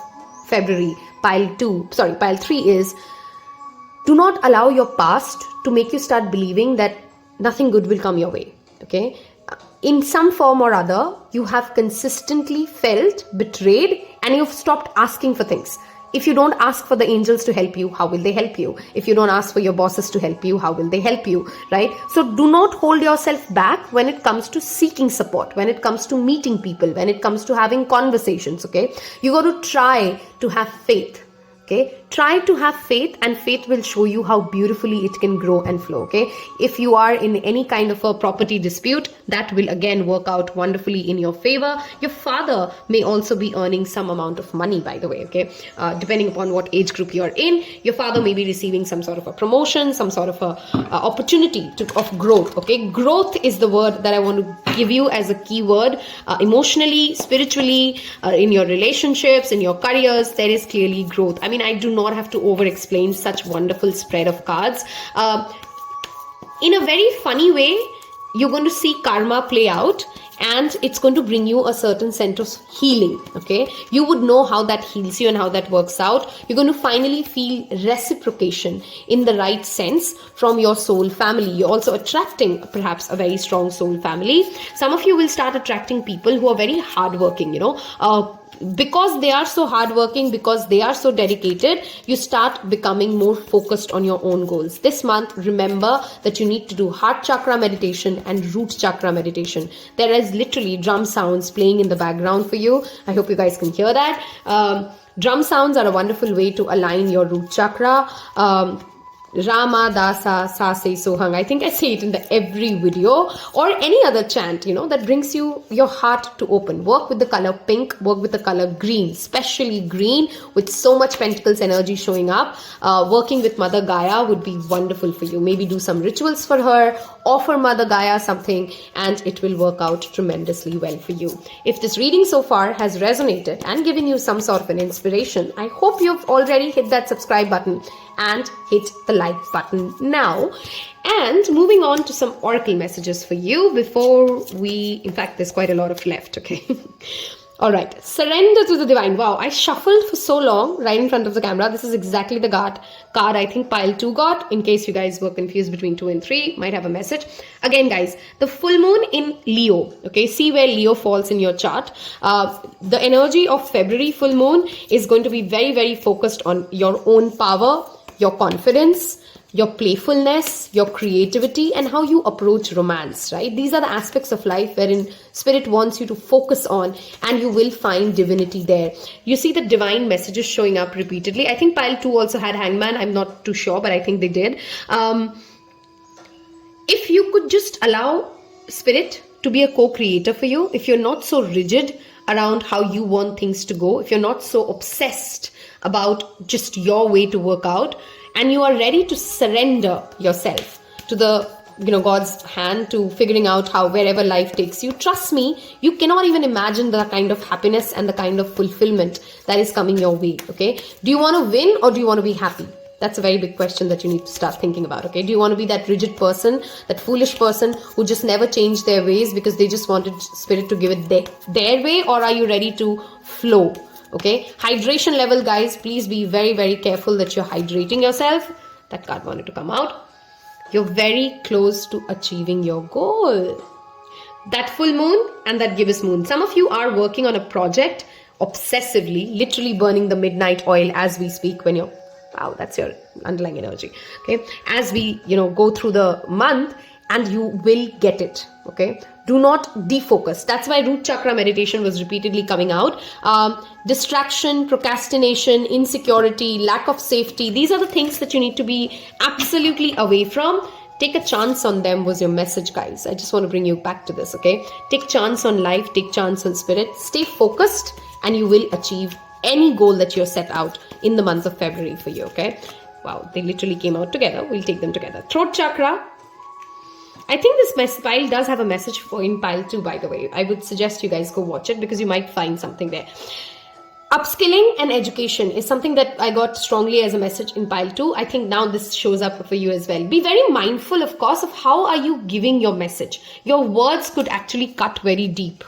February, pile 3 is, do not allow your past to make you start believing that nothing good will come your way, okay? In some form or other, you have consistently felt betrayed and you've stopped asking for things. If you don't ask for the angels to help you, how will they help you? If you don't ask for your bosses to help you, how will they help you, right? So do not hold yourself back when it comes to seeking support, when it comes to meeting people, when it comes to having conversations, okay? You got to try to have faith, okay? try to have faith, and faith will show you how beautifully it can grow and flow. Okay, if you are in any kind of a property dispute, that will again work out wonderfully in your favor. Your father may also be earning some amount of money, by the way. Okay, depending upon what age group you're in, your father may be receiving some sort of a promotion, some sort of a opportunity of growth. Okay, growth is the word that I want to give you as a key word. Emotionally, spiritually, in your relationships, in your careers, there is clearly growth. I mean, I do not have to over explain such wonderful spread of cards. In a very funny way, you're going to see karma play out, and it's going to bring you a certain sense of healing. Okay, you would know how that heals you and how that works out. You're going to finally feel reciprocation in the right sense from your soul family. You're also attracting perhaps a very strong soul family. Some of you will start attracting people who are very hardworking, because they are so hardworking, because they are so dedicated, you start becoming more focused on your own goals. This month, remember that you need to do heart chakra meditation and root chakra meditation. There is literally drum sounds playing in the background for you. I hope you guys can hear that. Drum sounds are a wonderful way to align your root chakra. Rama Dasa Sase Sohang. I think I say it in every video, or any other chant, that brings your heart to open. Work with the color pink, work with the color green, especially green with so much pentacles energy showing up. Working with Mother Gaia would be wonderful for you. Maybe do some rituals for her, offer Mother Gaia something, and it will work out tremendously well for you. If this reading so far has resonated and given you some sort of an inspiration, I hope you've already hit that subscribe button and hit the like button now. And moving on to some oracle messages for you before in fact, there's quite a lot of left. Okay. All right, surrender to the divine. Wow, I shuffled for so long right in front of the camera. This is exactly the card I think pile 2 got. In case you guys were confused between 2 and 3, might have a message. Again, guys, the full moon in Leo. Okay, see where Leo falls in your chart. The energy of February full moon is going to be very, very focused on your own power, your confidence, your playfulness, your creativity, and how you approach romance, right? These are the aspects of life wherein spirit wants you to focus on, and you will find divinity there. You see the divine messages showing up repeatedly. I think pile 2 also had hangman. I'm not too sure, but I think they did. If you could just allow spirit to be a co-creator for you, if you're not so rigid around how you want things to go, if you're not so obsessed about just your way to work out, and you are ready to surrender yourself to the God's hand, to figuring out how wherever life takes you, trust me, you cannot even imagine the kind of happiness and the kind of fulfillment that is coming your way. Okay, do you want to win or do you want to be happy? That's a very big question that you need to start thinking about. Okay, do you want to be that rigid person, that foolish person who just never changed their ways because they just wanted spirit to give it their way, or are you ready to flow? Okay, hydration level, guys, please be very, very careful that you're hydrating yourself. That card wanted to come out. You're very close to achieving your goal. That full moon and that gibbous moon. Some of you are working on a project obsessively, literally burning the midnight oil as we speak. When you're, wow, that's your underlying energy. Okay, as we go through the month, and you will get it. Okay, do not defocus. That's why root chakra meditation was repeatedly coming out. Distraction, procrastination, insecurity, lack of safety, these are the things that you need to be absolutely away from. Take a chance on them was your message, guys. I just want to bring you back to this. Okay, take chance on life, take chance on spirit, stay focused, and you will achieve any goal that you're set out in the month of February for you. Okay, wow, they literally came out together. We'll take them together. Throat chakra. I think this pile does have a message for in pile 2, by the way. I would suggest you guys go watch it because you might find something there. Upskilling and education is something that I got strongly as a message in pile 2. I think now this shows up for you as well. Be very mindful, of course, of how are you giving your message. Your words could actually cut very deep.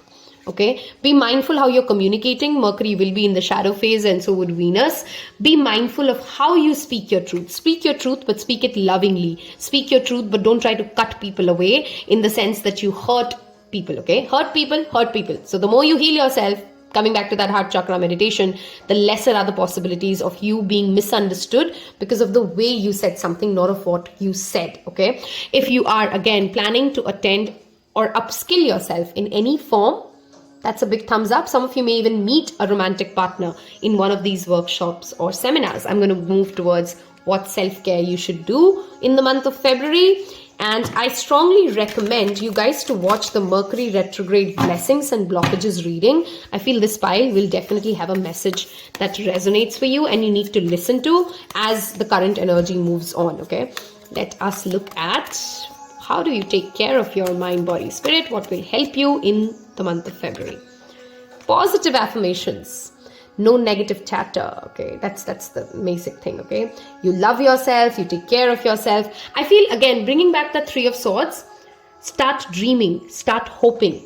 Okay, be mindful how you're communicating. Mercury will be in the shadow phase, and so would Venus. Be mindful of how you speak your truth. Speak your truth, but speak it lovingly. Speak your truth, but don't try to cut people away in the sense that you hurt people. Okay, hurt people, hurt people. So the more you heal yourself, coming back to that heart chakra meditation, the lesser are the possibilities of you being misunderstood because of the way you said something, not of what you said. Okay, if you are again planning to attend or upskill yourself in any form, That's a big thumbs up. Some of you may even meet a romantic partner in one of these workshops or seminars. I'm going to move towards what self-care you should do in the month of February. And I strongly recommend you guys to watch the Mercury retrograde blessings and blockages reading. I feel this pile will definitely have a message that resonates for you and you need to listen to as the current energy moves on, okay? Let us look at how do you take care of your mind, body, spirit, what will help you in the month of February. Positive affirmations. No negative chatter, okay? That's the basic thing, okay? You love yourself, you take care of yourself. I feel, again, bringing back the Three of Swords, start dreaming, start hoping,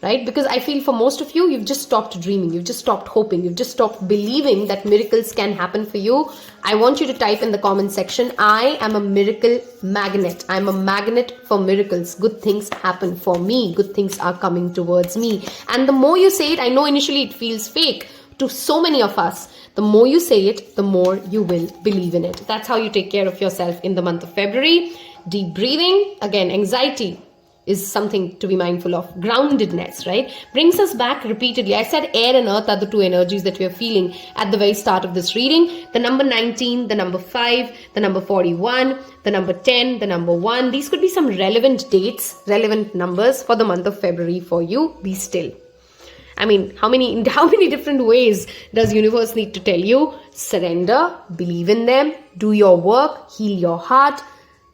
right? Because I feel for most of you, you've just stopped dreaming, you've just stopped hoping, you've just stopped believing that miracles can happen for you. I want you to type in the comment section, I am a miracle magnet. I'm a magnet for miracles. Good things happen for me. Good things are coming towards me. And the more you say it, I know initially it feels fake to so many of us. The more you say it, the more you will believe in it. That's how you take care of yourself in the month of February. Deep breathing. Again, anxiety is something to be mindful of. Groundedness, right? Brings us back repeatedly. I said air and earth are the two energies that we are feeling at the very start of this reading. The number 19, the number 5, the number 41, the number 10, the number 1. These could be some relevant dates, relevant numbers for the month of February for you. Be still. I mean, how many different ways does universe need to tell you? Surrender, believe in them, do your work, heal your heart,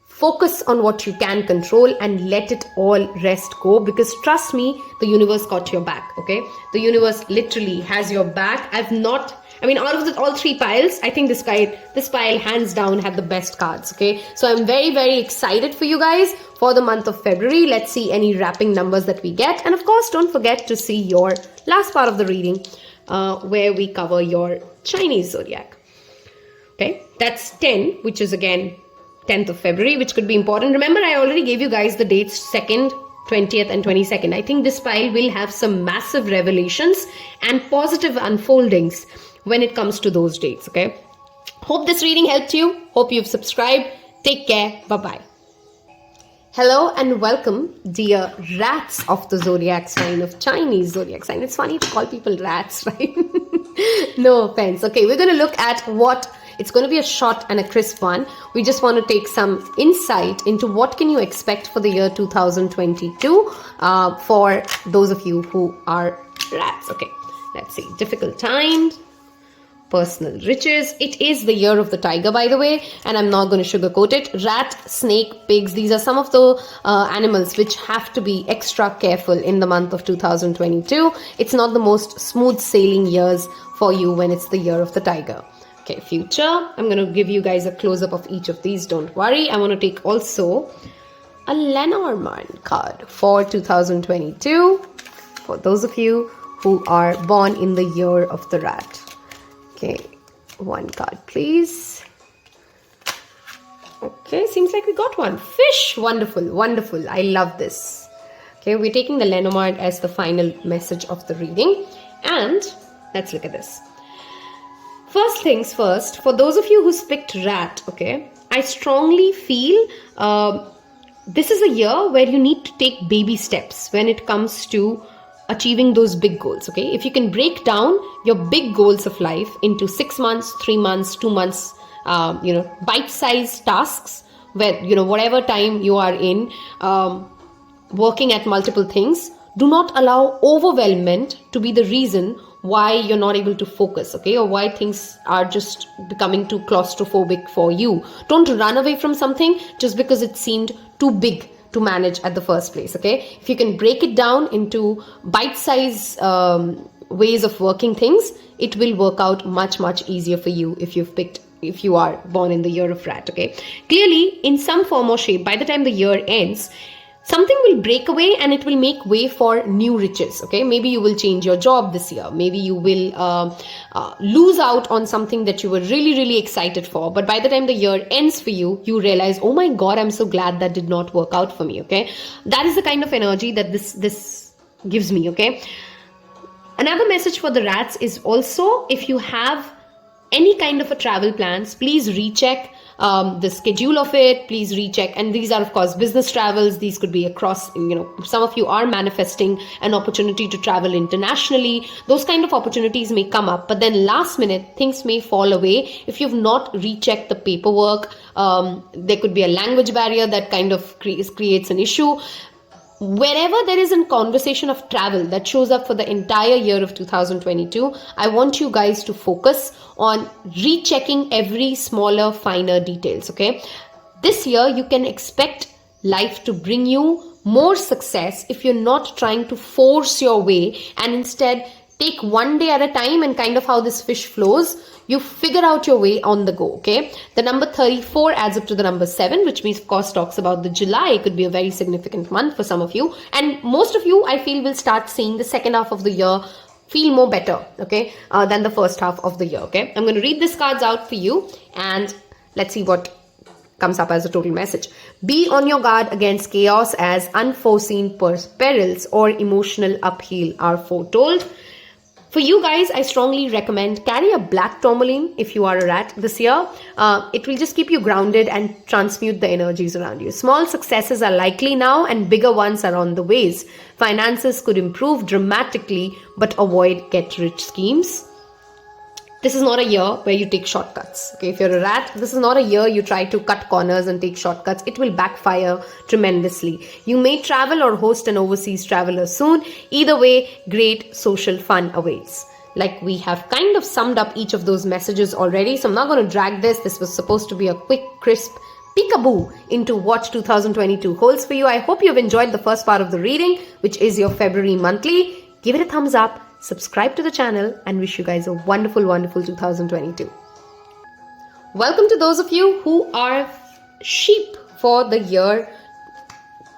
focus on what you can control and let it all rest go, because trust me, the universe got your back, okay? The universe literally has your back. Out of all three piles, I think this pile hands down had the best cards, okay? So I'm very, very excited for you guys for the month of February. Let's see any wrapping numbers that we get. And of course, don't forget to see your last part of the reading where we cover your Chinese zodiac. Okay, that's 10, which is again 10th of February, which could be important. Remember, I already gave you guys the dates 2nd, 20th and 22nd. I think this pile will have some massive revelations and positive unfoldings when it comes to those dates, okay? Hope this reading helped you. Hope you've subscribed. Take care. Bye-bye. Hello and welcome, dear rats of the zodiac sign of Chinese zodiac sign. It's funny to call people rats, right? No offense. Okay, we're going to look at it's going to be a short and a crisp one. We just want to take some insight into what can you expect for the year 2022 for those of you who are rats. Okay, let's see. Difficult times. Personal riches. It is the year of the tiger, by the way, and I'm not going to sugarcoat it. Rat, snake, pigs, these are some of the animals which have to be extra careful in the month of 2022. It's not the most smooth sailing years for you when it's the year of the tiger. Okay, future. I'm going to give you guys a close-up of each of these. Don't worry. I want to take also a Lenormand card for 2022 for those of you who are born in the year of the rat. Okay, one card, please. Okay, seems like we got one. Fish, wonderful, wonderful. I love this. Okay, we're taking the Lenormand as the final message of the reading. And let's look at this. First things first, for those of you who's picked rat, okay, I strongly feel this is a year where you need to take baby steps when it comes to achieving those big goals, okay? If you can break down your big goals of life into 6 months, 3 months, 2 months, bite-sized tasks where, whatever time you are in, working at multiple things, do not allow overwhelmment to be the reason why you're not able to focus, okay? Or why things are just becoming too claustrophobic for you. Don't run away from something just because it seemed too big to manage at the first place, okay? If you can break it down into bite-sized ways of working things, it will work out much, much easier for you if you are born in the year of rat, okay? Clearly, in some form or shape, by the time the year ends, something will break away and it will make way for new riches, okay? Maybe you will change your job this year. Maybe you will lose out on something that you were really, really excited for. But by the time the year ends for you, you realize, oh my God, I'm so glad that did not work out for me, okay? That is the kind of energy that this gives me, okay? Another message for the rats is also, if you have any kind of a travel plans, please recheck the schedule of it, please recheck. And these are, of course, business travels. These could be across, some of you are manifesting an opportunity to travel internationally. Those kind of opportunities may come up, but then last minute things may fall away if you've not rechecked the paperwork. There could be a language barrier that kind of creates an issue. Wherever there is a conversation of travel that shows up for the entire year of 2022, I want you guys to focus on rechecking every smaller, finer details, okay? This year, you can expect life to bring you more success if you're not trying to force your way, and instead take one day at a time, and kind of how this fish flows, you figure out your way on the go, okay? The number 34 adds up to the number 7, which means, of course, talks about the July. It could be a very significant month for some of you. And most of you, I feel, will start seeing the second half of the year feel more better, okay, than the first half of the year, okay? I'm going to read these cards out for you, and let's see what comes up as a total message. Be on your guard against chaos, as unforeseen perils or emotional upheaval are foretold. For you guys, I strongly recommend carry a black tourmaline if you are a rat this year. It will just keep you grounded and transmute the energies around you. Small successes are likely now and bigger ones are on the ways. Finances could improve dramatically, but avoid get-rich schemes. This is not a year where you take shortcuts. Okay, if you're a rat, this is not a year you try to cut corners and take shortcuts. It will backfire tremendously. You may travel or host an overseas traveler soon. Either way, great social fun awaits. Like, we have kind of summed up each of those messages already, so I'm not going to drag this. This was supposed to be a quick, crisp peekaboo into what 2022 holds for you. I hope you've enjoyed the first part of the reading, which is your February monthly. Give it a thumbs up. Subscribe to the channel, and wish you guys a wonderful, wonderful 2022. Welcome to those of you who are sheep for the year.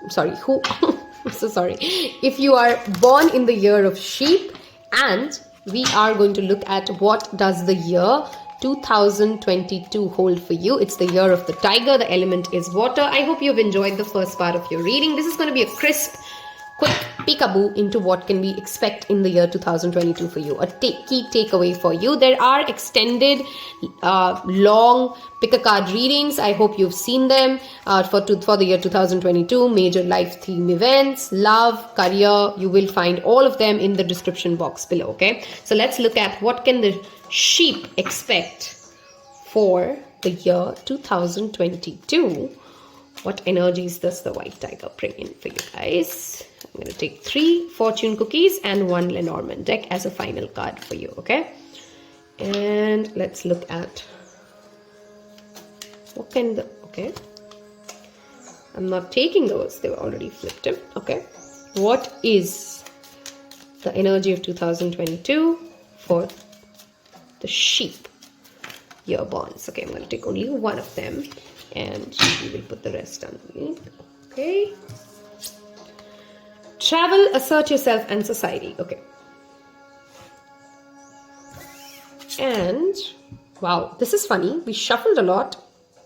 I'm so sorry. If you are born in the year of sheep, and we are going to look at what does the year 2022 hold for you. It's the year of the tiger. The element is water. I hope you've enjoyed the first part of your reading. This is going to be a crisp, quick peekaboo into what can we expect in the year 2022 for you. A key takeaway for you. There are extended, long pick-a-card readings. I hope you've seen them for the year 2022. Major life theme events, love, career. You will find all of them in the description box below, okay? So let's look at what can the sheep expect for the year 2022. What energies does the white tiger bring in for you guys? I'm going to take 3 fortune cookies and 1 Lenormand deck as a final card for you, okay? And let's look at what can the, okay? I'm not taking those. They were already flipped in, okay? What is the energy of 2022 for the sheep year bonds? Okay, I'm going to take only one of them, and we will put the rest underneath. Okay. Travel, assert yourself, and society. Okay. And wow, this is funny. We shuffled a lot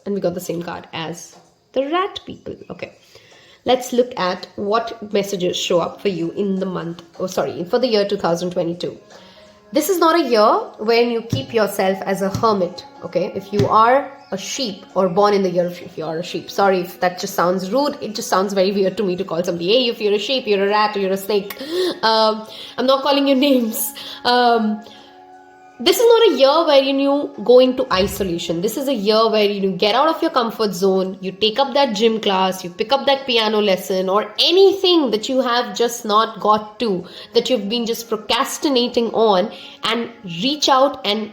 and we got the same card as the rat people. Okay. Let's look at what messages show up for you in the month, for the year 2022. This is not a year when you keep yourself as a hermit, okay? If you are a sheep or born in the year of, if you are a sheep, sorry if that just sounds rude. It just sounds very weird to me to call somebody, hey, if you're a sheep, you're a rat, or you're a snake. I'm not calling you names. This is not a year where you go into isolation. This is a year where you get out of your comfort zone, you take up that gym class, you pick up that piano lesson, or anything that you have just not got to, that you've been just procrastinating on, and reach out and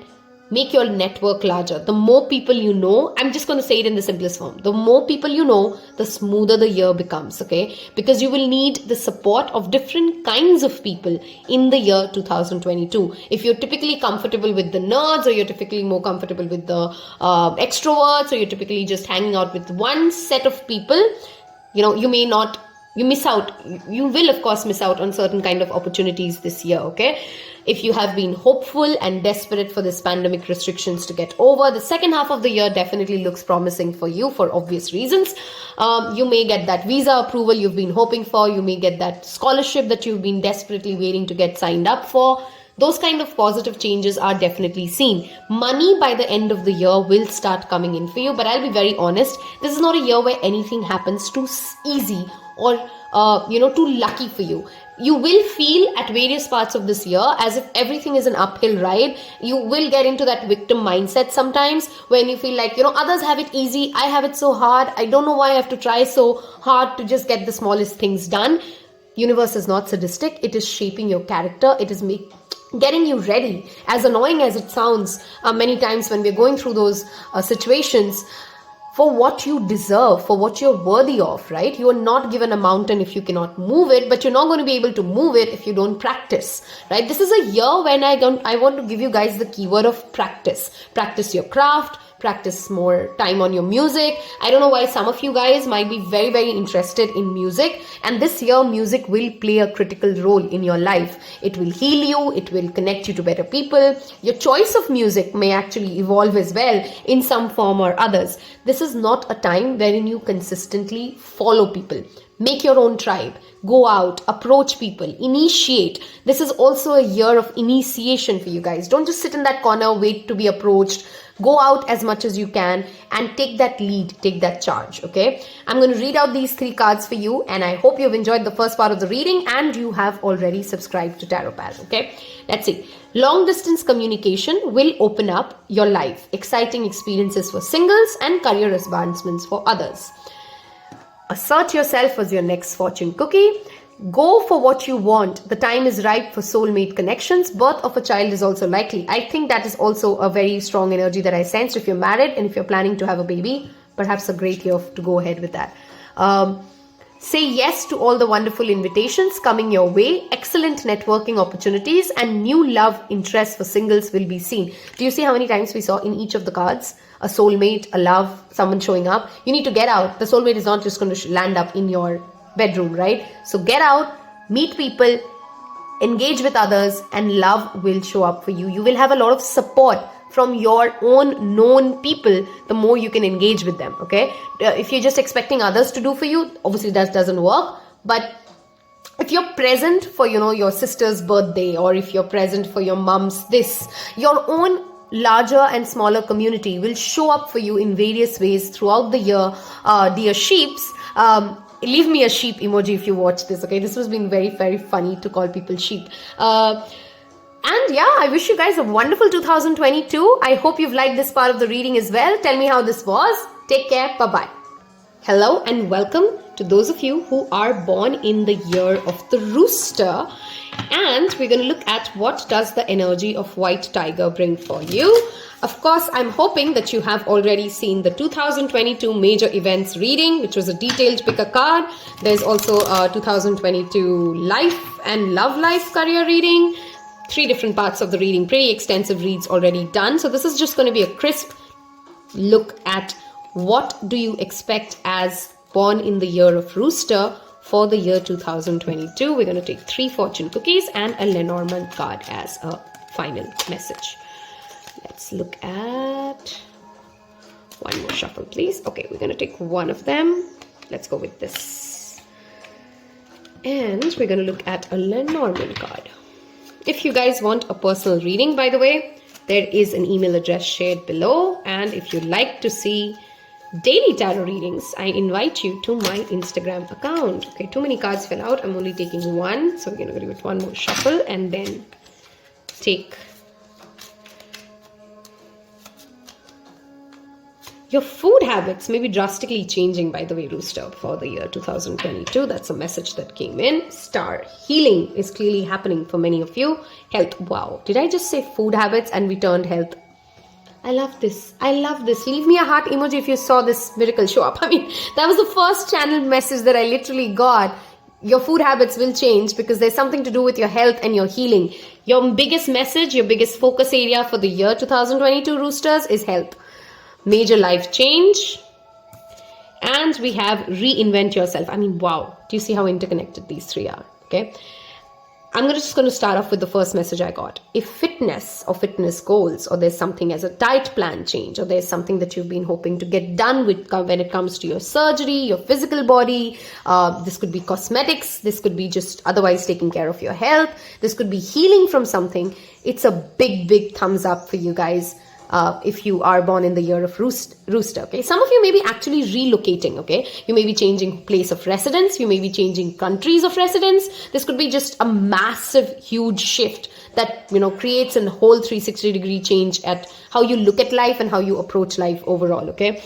make your network larger. The more people you know, I'm just going to say it in the simplest form. The more people you know, the smoother the year becomes, okay? Because you will need the support of different kinds of people in the year 2022. If you're typically comfortable with the nerds, or you're typically more comfortable with the extroverts, or you're typically just hanging out with one set of people, you may not, you miss out. You will, of course, miss out on certain kind of opportunities this year, okay? If you have been hopeful and desperate for this pandemic restrictions to get over, the second half of the year definitely looks promising for you for obvious reasons. You may get that visa approval you've been hoping for. You may get that scholarship that you've been desperately waiting to get signed up for. Those kind of positive changes are definitely seen. Money by the end of the year will start coming in for you, but I'll be very honest, this is not a year where anything happens too easy or too lucky for you. You will feel at various parts of this year as if everything is an uphill ride. You will get into that victim mindset sometimes when you feel like, others have it easy, I have it so hard, I don't know why I have to try so hard to just get the smallest things done. Universe is not sadistic. It is shaping your character. It is getting you ready. As annoying as it sounds many times when we're going through those situations, for what you deserve, for what you're worthy of, right? You are not given a mountain if you cannot move it, but you're not going to be able to move it if you don't practice, right? This is a year when I want to give you guys the keyword of practice. Practice your craft, practice more time on your music. I don't know why some of you guys might be very, very interested in music, and this year music will play a critical role in your life. It will heal you, it will connect you to better people. Your choice of music may actually evolve as well in some form or others. This is not a time wherein you consistently follow people. Make your own tribe, go out, approach people, initiate. This is also a year of initiation for you guys. Don't just sit in that corner, wait to be approached. Go out as much as you can and take that lead, take that charge, okay? I'm going to read out these 3 cards for you, and I hope you've enjoyed the first part of the reading and you have already subscribed to Tarot Pal, okay? Let's see. Long distance communication will open up your life. Exciting experiences for singles and career advancements for others. Assert yourself was your next fortune cookie. Go for what you want. The time is ripe for soulmate connections. Birth of a child is also likely. I think that is also a very strong energy that I sensed. If you're married and if you're planning to have a baby, perhaps a great year to go ahead with that. Say yes to all the wonderful invitations coming your way. Excellent networking opportunities and new love interests for singles will be seen. Do you see how many times we saw in each of the cards? A soulmate, a love, someone showing up. You need to get out. The soulmate is not just going to land up in your bedroom, right? So get out, meet people, engage with others, and love will show up for you. You will have a lot of support from your own known people the more you can engage with them, okay? If you're just expecting others to do for you, obviously that doesn't work. But if you're present for, your sister's birthday, or if you're present for your mom's your own larger and smaller community will show up for you in various ways throughout the year. Dear sheeps, leave me a sheep emoji if you watch this, okay? This has been very, very funny to call people sheep. And yeah, I wish you guys a wonderful 2022. I hope you've liked this part of the reading as well. Tell me how this was. Take care. Bye-bye. Hello and welcome to those of you who are born in the year of the Rooster. And we're going to look at what does the energy of White Tiger bring for you. Of course, I'm hoping that you have already seen the 2022 major events reading, which was a detailed pick a card. There's also a 2022 life and love life career reading. 3 different parts of the reading, pretty extensive reads already done. So this is just going to be a crisp look at what do you expect as born in the year of Rooster for the year 2022. We're going to take 3 fortune cookies and a Lenormand card as a final message. Let's look at one more shuffle, please. Okay, we're going to take one of them. Let's go with this. And we're going to look at a Lenormand card. If you guys want a personal reading, by the way, there is an email address shared below. And if you'd like to see daily tarot readings, I invite you to my Instagram account. Okay, too many cards fell out. I'm only taking one. So we're going to give it one more shuffle and then take your food habits may be drastically changing, by the way, Rooster, for the year 2022. That's a message that came in. Star healing is clearly happening for many of you. Health. Wow. Did I just say food habits and we turned health? I love this. I love this. Leave me a heart emoji if you saw this miracle show up. I mean, that was the first channeled message that I literally got. Your food habits will change because there's something to do with your health and your healing. Your biggest message, your biggest focus area for the year 2022, Roosters, is health. Major life change. And we have reinvent yourself. I mean, wow. Do you see how interconnected these 3 are? Okay. I'm just going to start off with the first message I got. If fitness or fitness goals, or there's something as a diet plan change, or there's something that you've been hoping to get done with when it comes to your surgery, your physical body, this could be cosmetics, this could be just otherwise taking care of your health, this could be healing from something, it's a big thumbs up for you guys. If you are born in the year of Rooster, okay? Some of you may be actually relocating, okay? You may be changing place of residence. You may be changing countries of residence. This could be just a massive, huge shift that, creates a whole 360-degree change at how you look at life and how you approach life overall, okay?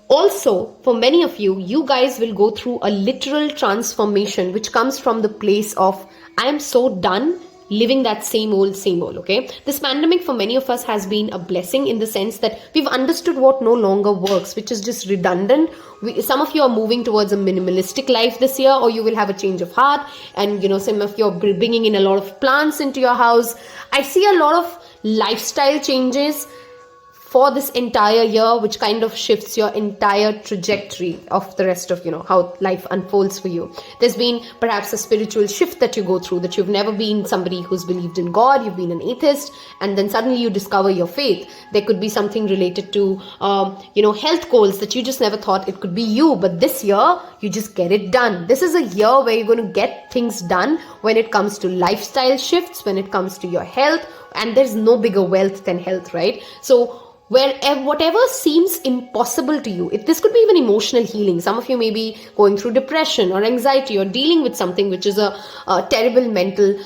Also, for many of you, you guys will go through a literal transformation, which comes from the place of, I am so done living that same old, okay? This pandemic for many of us has been a blessing in the sense that we've understood what no longer works, which is just redundant. Some of you are moving towards a minimalistic life this year, or you will have a change of heart, and some of you are bringing in a lot of plants into your house. I see a lot of lifestyle changes for this entire year, which kind of shifts your entire trajectory of the rest of, how life unfolds for you. There's been perhaps a spiritual shift that you go through, that you've never been somebody who's believed in God, you've been an atheist, and then suddenly you discover your faith. There could be something related to, health goals that you just never thought it could be you, but this year, you just get it done. This is a year where you're going to get things done when it comes to lifestyle shifts, when it comes to your health, and there's no bigger wealth than health, right? So, whatever seems impossible to you, this could be even emotional healing. Some of you may be going through depression or anxiety or dealing with something which is a terrible mental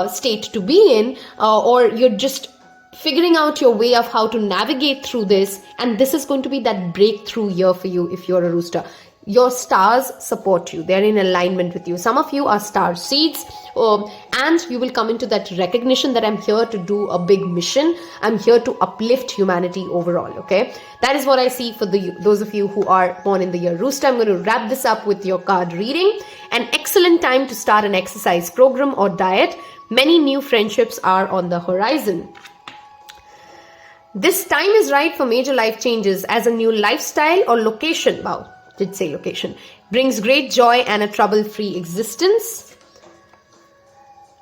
state to be in, or you're just figuring out your way of how to navigate through this, and this is going to be that breakthrough year for you if you're a Rooster. Your stars support you. They're in alignment with you. Some of you are star seeds, and you will come into that recognition that I'm here to do a big mission. I'm here to uplift humanity overall, okay? That is what I see for those of you who are born in the year Rooster. I'm going to wrap this up with your card reading. An excellent time to start an exercise program or diet. Many new friendships are on the horizon. This time is right for major life changes as a new lifestyle or location. Wow. Did say location, brings great joy and a trouble-free existence.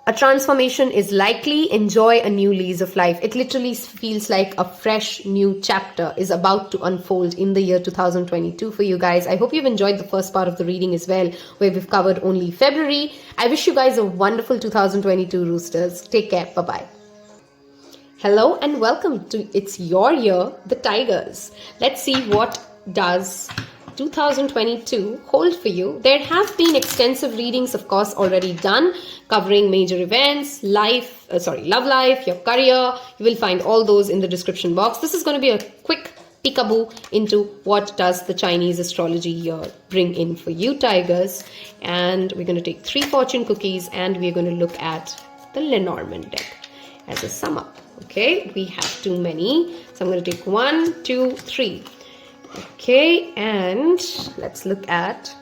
A transformation is likely. Enjoy a new lease of life. It literally feels like a fresh new chapter is about to unfold in the year 2022 for you guys. I hope you've enjoyed the first part of the reading as well, where we've covered only February. I wish you guys a wonderful 2022, Roosters. Take care. Bye-bye. Hello and welcome to It's Your Year, the Tigers. Let's see what does 2022 hold for you. There have been extensive readings, of course, already done, covering major events, love life, your career. You will find all those in the description box. This is going to be a quick peekaboo into what does the Chinese astrology year bring in for you, Tigers. And we're going to take 3 fortune cookies and we're going to look at the Lenormand deck as a sum up. Okay, we have too many. So I'm going to take 1, 2, 3. Okay, and let's look at,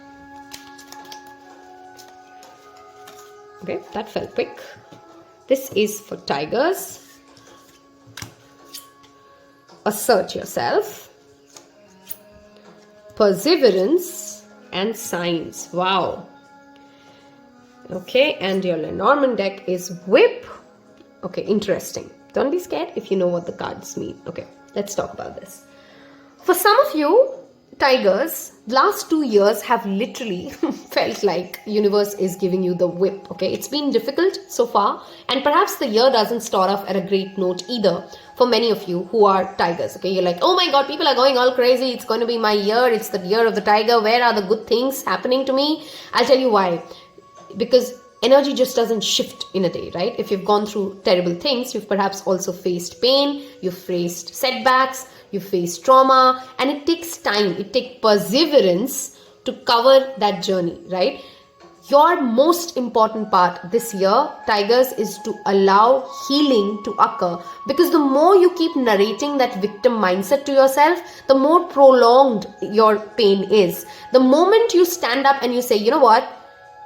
okay, that fell quick. This is for Tigers. Assert yourself, perseverance, and signs. Wow. Okay, and your Lenormand deck is Whip. Okay, interesting. Don't be scared if you know what the cards mean. Okay, let's talk about this. For some of you, Tigers, last 2 years have literally felt like universe is giving you the whip, okay? It's been difficult so far, and perhaps the year doesn't start off at a great note either for many of you who are Tigers, okay? You're like, oh my God, people are going all crazy. It's going to be my year. It's the year of the Tiger. Where are the good things happening to me? I'll tell you why. Because energy just doesn't shift in a day, right? If you've gone through terrible things, you've perhaps also faced pain, you've faced setbacks, you face trauma, and it takes time. It takes perseverance to cover that journey, right? Your most important part this year, Tigers, is to allow healing to occur, because the more you keep narrating that victim mindset to yourself, the more prolonged your pain is. The moment you stand up and you say, you know what,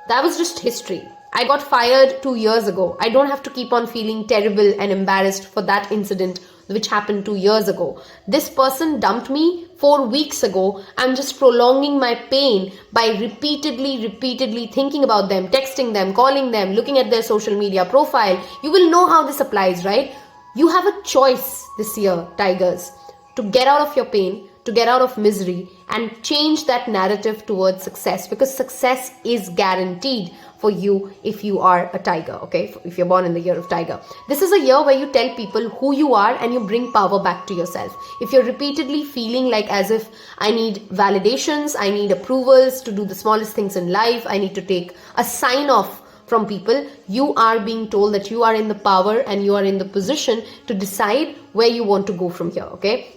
that was just history. I got fired 2 years ago. I don't have to keep on feeling terrible and embarrassed for that incident which happened 2 years ago. This person dumped me 4 weeks ago. I'm just prolonging my pain by repeatedly thinking about them, texting them, calling them, looking at their social media profile. You will know how this applies, right? You have a choice this year, Tigers, to get out of your pain, to get out of misery, and change that narrative towards success, because success is guaranteed for you if you are a tiger, okay? If you're born in the year of tiger. This is a year where you tell people who you are and you bring power back to yourself. If you're repeatedly feeling like as if I need validations, I need approvals to do the smallest things in life, I need to take a sign off from people, you are being told that you are in the power and you are in the position to decide where you want to go from here, okay?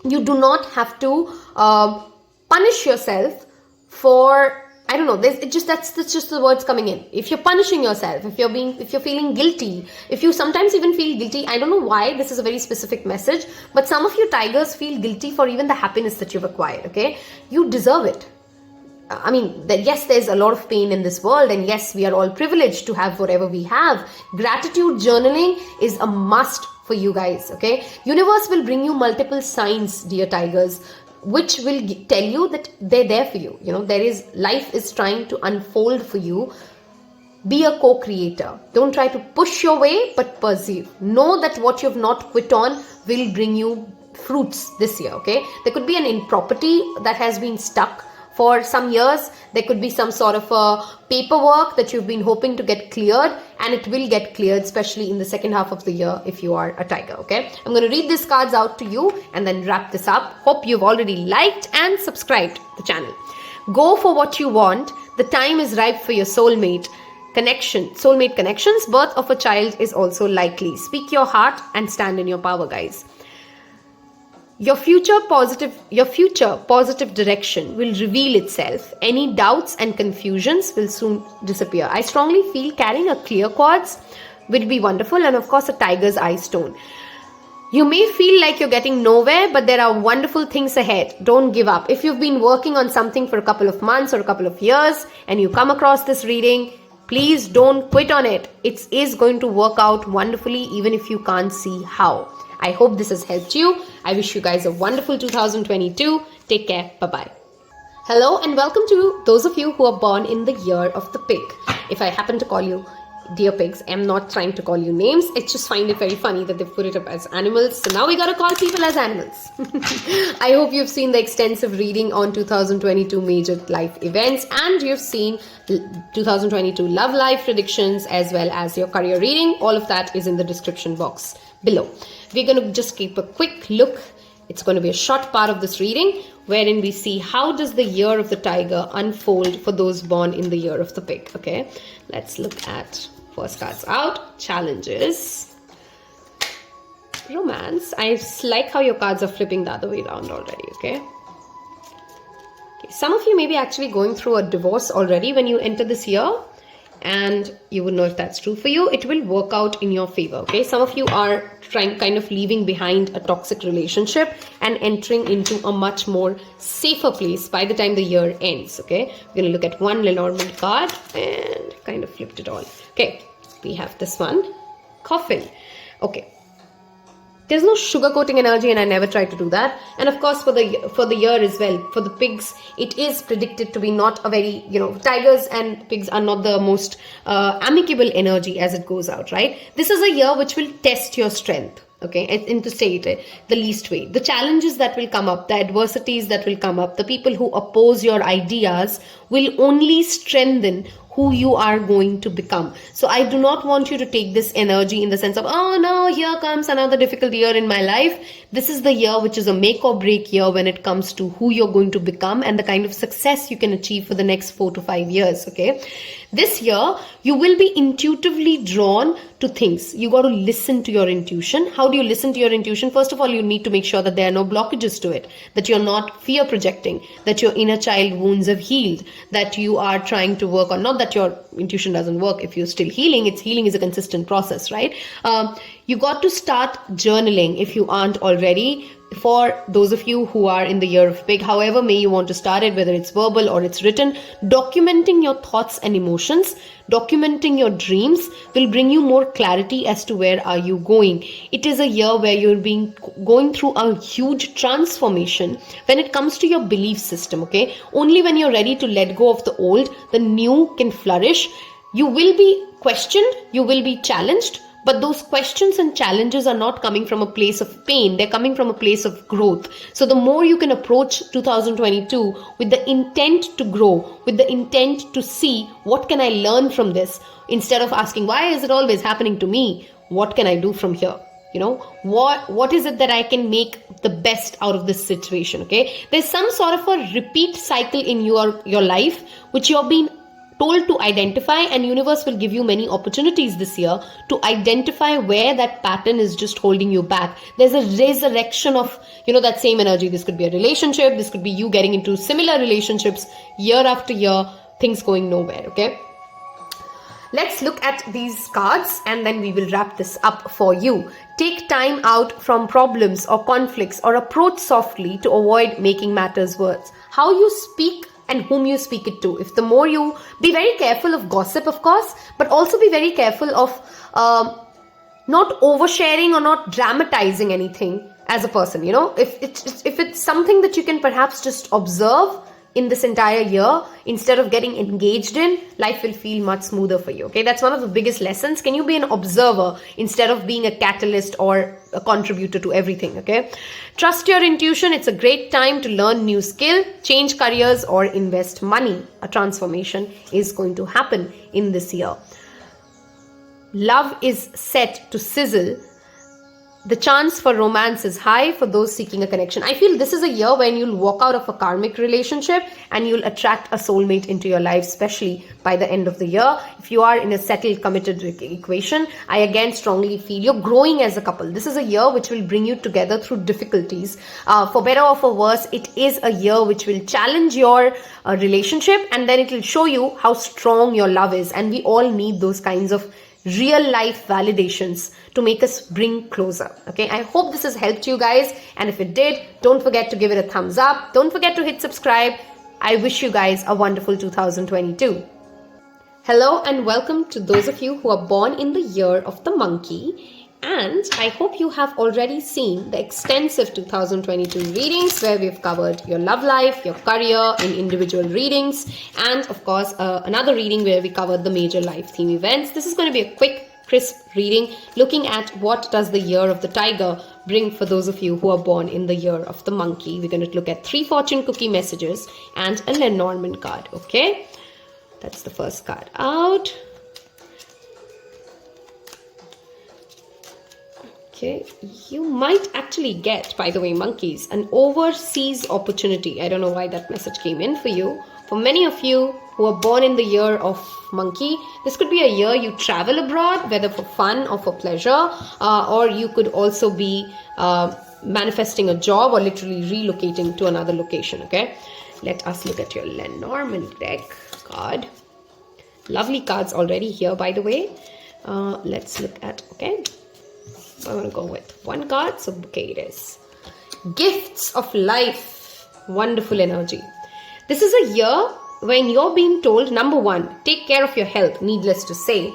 You do not have to punish yourself for, I don't know, that's just the words coming in. If you're punishing yourself, if you're feeling guilty, if you sometimes even feel guilty, I don't know why, this is a very specific message, but some of you Tigers feel guilty for even the happiness that you've acquired, okay? You deserve it. I mean, yes, there's a lot of pain in this world, and yes, we are all privileged to have whatever we have. Gratitude journaling is a must for you guys, okay? Universe will bring you multiple signs, dear Tigers, which will tell you that they're there for you. You know, life is trying to unfold for you. Be a co-creator. Don't try to push your way, but pursue. Know that what you've not quit on will bring you fruits this year, okay? There could be an improperty that has been stuck for some years. There could be some sort of a paperwork that you've been hoping to get cleared, and it will get cleared, especially in the second half of the year if you are a tiger, okay? I'm going to read these cards out to you and then wrap this up. Hope you've already liked and subscribed the channel. Go for what you want. The time is ripe for your soulmate connections. Birth of a child is also likely. Speak your heart and stand in your power, guys. Your future positive direction will reveal itself. Any doubts and confusions will soon disappear. I strongly feel carrying a clear quartz will be wonderful, and of course a tiger's eye stone. You may feel like you're getting nowhere, but there are wonderful things ahead. Don't give up. If you've been working on something for a couple of months or a couple of years and you come across this reading, please don't quit on it. It is going to work out wonderfully, even if you can't see how. I hope this has helped you. I wish you guys a wonderful 2022. Take care. Bye-bye. Hello and welcome to those of you who are born in the year of the pig. If I happen to call you dear pigs, I'm not trying to call you names. I just find it very funny that they've put it up as animals. So now we gotta call people as animals. I hope you've seen the extensive reading on 2022 major life events, and you've seen 2022 love life predictions as well as your career reading. All of that is in the description box below. We're going to just keep a quick look. It's going to be a short part of this reading wherein we see how does the year of the tiger unfold for those born in the year of the pig. Okay, let's look at first cards out. Challenges, romance. I like how your cards are flipping the other way around already. Okay, some of you may be actually going through a divorce already when you enter this year, and you would know if that's true for you. It will work out in your favor, okay? Some of you are kind of leaving behind a toxic relationship and entering into a much more safer place by the time the year ends, okay? We're going to look at one Lenormand card and kind of flipped it all. Okay, we have this one, coffin. Okay. There's no sugarcoating energy, and I never try to do that. And of course, for the year as well, for the pigs, it is predicted to be not a very, tigers and pigs are not the most amicable energy as it goes out, right? This is a year which will test your strength, okay? And to say it the least way. The challenges that will come up, the adversities that will come up, the people who oppose your ideas will only strengthen who you are going to become. So I do not want you to take this energy in the sense of, oh no, here comes another difficult year in my life. This is the year which is a make or break year when it comes to who you're going to become and the kind of success you can achieve for the next 4 to 5 years, okay? This year, you will be intuitively drawn to things. You got to listen to your intuition. How do you listen to your intuition? First of all, you need to make sure that there are no blockages to it, that you're not fear projecting, that your inner child wounds have healed, that you are trying to work on, not that your intuition doesn't work if you're still healing. Healing is a consistent process, right? You got to start journaling if you aren't already for those of you who are in the year of pig, however may you want to start it, whether it's verbal or it's written, documenting your thoughts and emotions, documenting your dreams will bring you more clarity as to where are you going. It is a year where you're going through a huge transformation when it comes to your belief system, okay? Only when you're ready to let go of the old, the new can flourish. You will be questioned, you will be challenged, but those questions and challenges are not coming from a place of pain. They're coming from a place of growth. So the more you can approach 2022 with the intent to grow, with the intent to see what can I learn from this, instead of asking, why is it always happening to me? What can I do from here? What is it that I can make the best out of this situation? Okay. There's some sort of a repeat cycle in your life, which you're being told to identify, and universe will give you many opportunities this year to identify where that pattern is just holding you back. There's a resurrection of that same energy. This could be a relationship, this could be you getting into similar relationships year after year, things going nowhere. Okay, let's look at these cards and then we will wrap this up for you. Take time out from problems or conflicts, or approach softly to avoid making matters worse. How you speak and whom you speak it to. If the more you be very careful of gossip, of course, but also be very careful of not oversharing or not dramatizing anything as a person. If it's something that you can perhaps just observe in this entire year, instead of getting engaged in, life will feel much smoother for you. Okay, that's one of the biggest lessons. Can you be an observer instead of being a catalyst or a contributor to everything? Okay, trust your intuition. It's a great time to learn new skill, change careers, or invest money. A transformation is going to happen in this year. Love is set to sizzle. The chance for romance is high for those seeking a connection. I feel this is a year when you'll walk out of a karmic relationship and you'll attract a soulmate into your life, especially by the end of the year. If you are in a settled, committed equation, I again strongly feel you're growing as a couple. This is a year which will bring you together through difficulties. For better or for worse, it is a year which will challenge your relationship, and then it will show you how strong your love is. And we all need those kinds of real life validations to make us bring closer. Okay, I hope this has helped you guys, and if it did, don't forget to give it a thumbs up. Don't forget to hit subscribe. I wish you guys a wonderful 2022. Hello and welcome to those of you who are born in the year of the monkey. And I hope you have already seen the extensive 2022 readings where we've covered your love life, your career in individual readings, and of course another reading where we covered the major life theme events. This is going to be a quick, crisp reading looking at what does the year of the tiger bring for those of you who are born in the year of the monkey. We're going to look at 3 fortune cookie messages and a Lenormand card. Okay, that's the first card out. Okay, you might actually get, by the way, monkeys, an overseas opportunity. I don't know why that message came in for you. For many of you who are born in the year of monkey, this could be a year you travel abroad, whether for fun or for pleasure, or you could also be manifesting a job or literally relocating to another location. Okay, let us look at your Lenormand deck card. Lovely cards already here, by the way. Let's look at, okay, I'm going to go with one card, so bouquet it is. Gifts of life. Wonderful energy. This is a year when you're being told, number one, take care of your health, needless to say.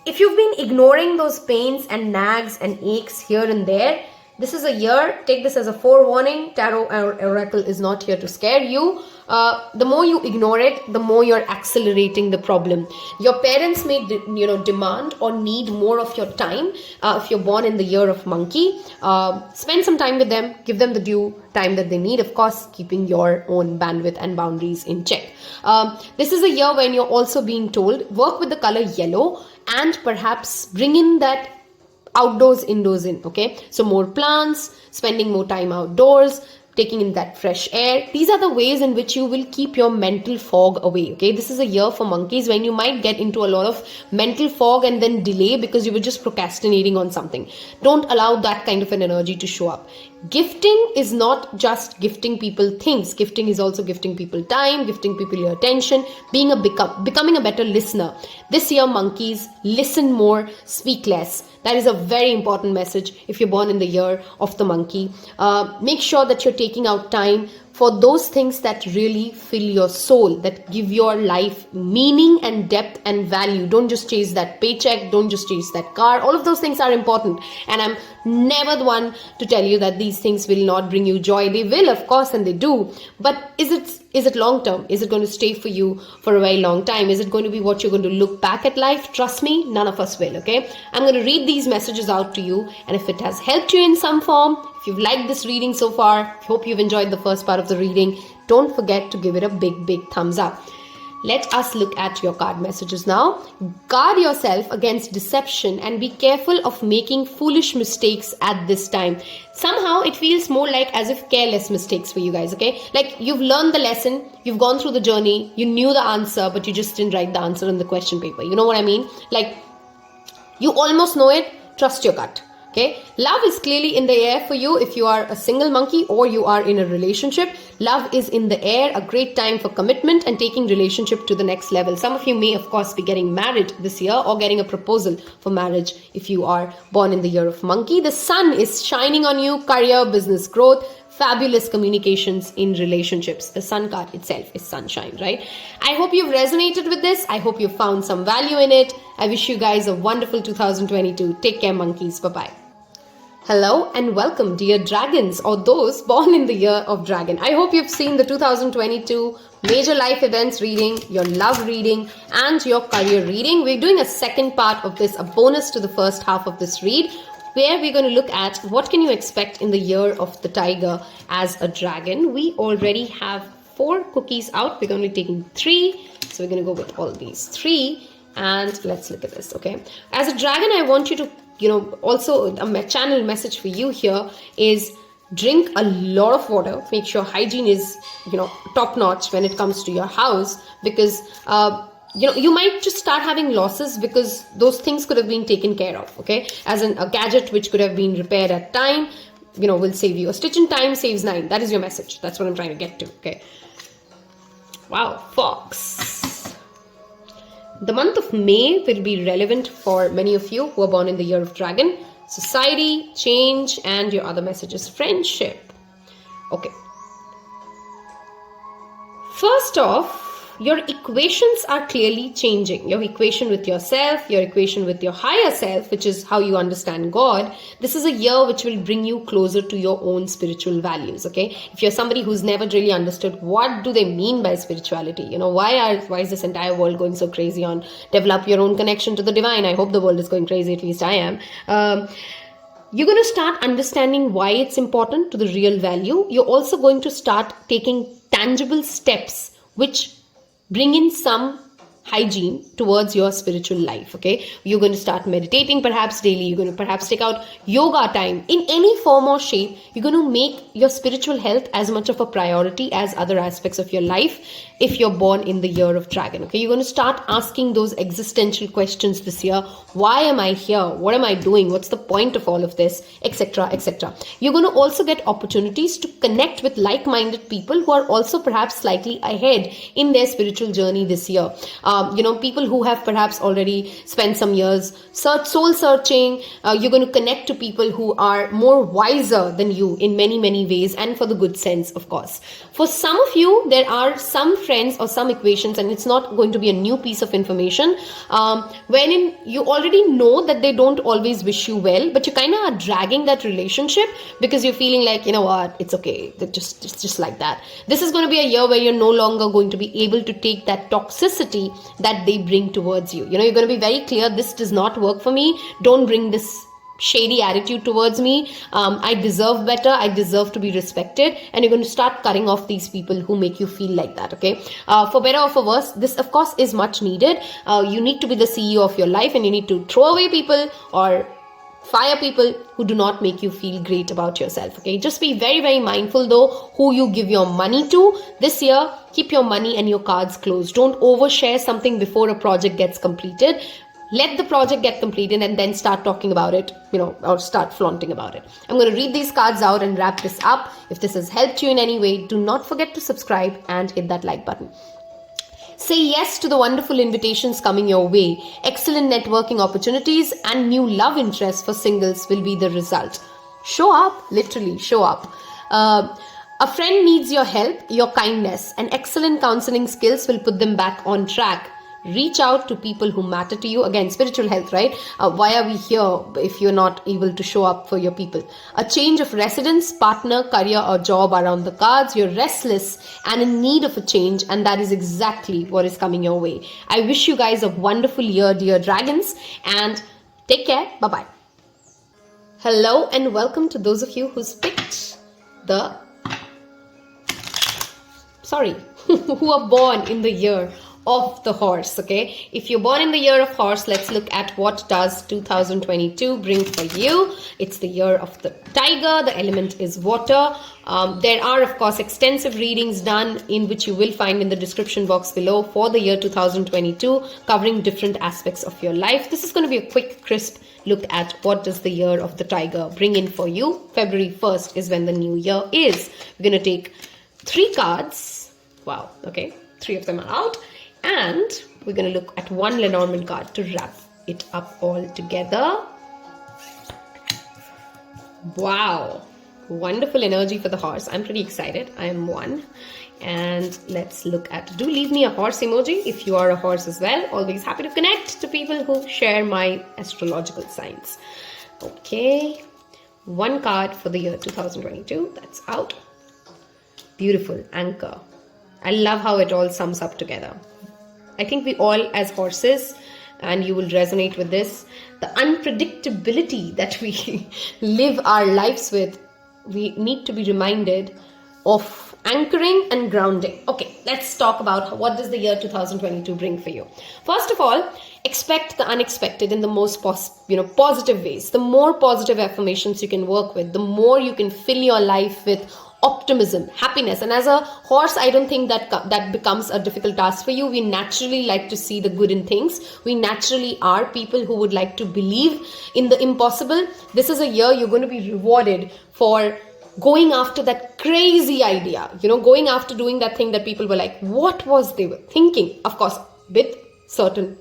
If you've been ignoring those pains and nags and aches here and there, this is a year, take this as a forewarning. Tarot or Oracle is not here to scare you. The more you ignore it, the more you're accelerating the problem. Your parents may demand or need more of your time. If you're born in the year of monkey, spend some time with them, give them the due time that they need, of course keeping your own bandwidth and boundaries in check. This is a year when you're also being told, work with the color yellow and perhaps bring in that outdoors, indoors in. Okay, so more plants, spending more time outdoors, taking in that fresh air. These are the ways in which you will keep your mental fog away. Okay, this is a year for monkeys when you might get into a lot of mental fog and then delay because you were just procrastinating on something. Don't allow that kind of an energy to show up. Gifting is not just gifting people things. Gifting is also gifting people time, gifting people your attention, becoming a better listener. This year, monkeys, listen more, speak less. That is a very important message if you're born in the year of the monkey. Make sure that you're taking out time for those things that really fill your soul, that give your life meaning and depth and value. Don't just chase that paycheck. Don't just chase that car. All of those things are important. And I'm never the one to tell you that these things will not bring you joy. They will, of course, and they do. But is it long term? Is it going to stay for you for a very long time? Is it going to be what you're going to look back at life? Trust me, none of us will, okay? I'm going to read these messages out to you, and if it has helped you in some form, if you've liked this reading so far, hope you've enjoyed the first part of the reading, don't forget to give it a big thumbs up. Let us look at your card messages now. Guard yourself against deception and be careful of making foolish mistakes at this time. Somehow it feels more like as if careless mistakes for you guys, okay? Like you've learned the lesson, you've gone through the journey, you knew the answer, but you just didn't write the answer on the question paper. You know what I mean? Like you almost know it, trust your gut. Okay, love is clearly in the air for you if you are a single monkey or you are in a relationship. Love is in the air, a great time for commitment and taking relationship to the next level. Some of you may, of course, be getting married this year or getting a proposal for marriage if you are born in the year of monkey. The sun is shining on you, career, business growth, fabulous communications in relationships. The sun card itself is sunshine, right? I hope you've resonated with this. I hope you found some value in it. I wish you guys a wonderful 2022. Take care, monkeys. Bye-bye. Hello and welcome, dear dragons, or those born in the year of dragon. I hope you've seen the 2022 major life events reading, your love reading, and your career reading. We're doing a second part of this, a bonus to the first half of this read, where we're going to look at what can you expect in the year of the tiger as a dragon. We already have 4 cookies out. We're going to be taking 3. So we're going to go with all these 3. And let's look at this, okay? As a dragon, I want you to, also a channel message for you here is drink a lot of water. Make sure hygiene is, top notch when it comes to your house, because, you might just start having losses because those things could have been taken care of, okay? As in a gadget which could have been repaired at time, will save you. A stitch in time saves 9. That is your message. That's what I'm trying to get to, okay? Wow, Fox. The month of May will be relevant for many of you who are born in the year of dragon. Society, change, and your other messages, friendship. Okay. First off, your equations are clearly changing. Your equation with yourself, your equation with your higher self, which is how you understand God. This is a year which will bring you closer to your own spiritual values, okay? If you're somebody who's never really understood what do they mean by spirituality, why is this entire world going so crazy on develop your own connection to the divine? I hope the world is going crazy, at least I am. You're going to start understanding why it's important to the real value. You're also going to start taking tangible steps which bring in some hygiene towards your spiritual life, okay? You're going to start meditating perhaps daily. You're going to perhaps take out yoga time in any form or shape. You're going to make your spiritual health as much of a priority as other aspects of your life if you're born in the year of dragon, okay? You're going to start asking those existential questions this year. Why am I here? What am I doing? What's the point of all of this? Etc, etc. You're going to also get opportunities to connect with like-minded people who are also perhaps slightly ahead in their spiritual journey this year. People who have perhaps already spent some years soul searching. You're going to connect to people who are more wiser than you in many ways, and for the good sense, of course. For some of you, there are some friends or some equations, and it's not going to be a new piece of information, wherein you already know that they don't always wish you well, but you kind of are dragging that relationship because you're feeling like, it's okay. It's just like that. This is going to be a year where you're no longer going to be able to take that toxicity that they bring towards you. You're going to be very clear, this does not work for me. Don't bring this shady attitude towards me. I deserve better. I deserve to be respected. And you're going to start cutting off these people who make you feel like that, okay? For better or for worse, this of course is much needed. You need to be the CEO of your life, and you need to throw away people or Fire people who do not make you feel great about yourself. Okay, just be very, very mindful though who you give your money to. This year, keep your money and your cards closed. Don't overshare something before a project gets completed. Let the project get completed and then start talking about it, or start flaunting about it. I'm going to read these cards out and wrap this up. If this has helped you in any way, do not forget to subscribe and hit that like button. Say yes to the wonderful invitations coming your way. Excellent networking opportunities and new love interests for singles will be the result. Show up, literally show up. A friend needs your help, your kindness, and excellent counseling skills will put them back on track. Reach out to people who matter to you. Again, spiritual health, right? Why are we here if you're not able to show up for your people? A change of residence, partner, career, or job are on the cards. You're restless and in need of a change, and that is exactly what is coming your way. I wish you guys a wonderful year, dear dragons, and take care. Bye-bye. Hello and welcome to those of you who's picked who are born in the year of the horse. Okay, if you're born in the year of horse, let's look at what does 2022 bring for you. It's the year of the tiger. The element is water. There are of course extensive readings done in which you will find in the description box below for the year 2022, covering different aspects of your life. This is going to be a quick, crisp look at what does the year of the tiger bring in for you. February 1st is when the new year is. We're going to take 3 cards. Wow. Okay, 3 of them are out. And we're going to look at one Lenormand card to wrap it up all together. Wow. Wonderful energy for the horse. I'm pretty excited. I am one. And let's look at, do leave me a horse emoji if you are a horse as well. Always happy to connect to people who share my astrological signs. Okay. One card for the year 2022. That's out. Beautiful. Anchor. I love how it all sums up together. I think we all as horses, and you will resonate with this, the unpredictability that we live our lives with, we need to be reminded of anchoring and grounding. Okay, let's talk about what does the year 2022 bring for you. First of all, expect the unexpected in the most positive ways. The more positive affirmations you can work with, the more you can fill your life with optimism, happiness. And as a horse, I don't think that becomes a difficult task for you. We naturally like to see the good in things. We naturally are people who would like to believe in the impossible. This is a year you're going to be rewarded for going after that crazy idea, going after doing that thing that people were like, what was they were thinking? Of course, with certain,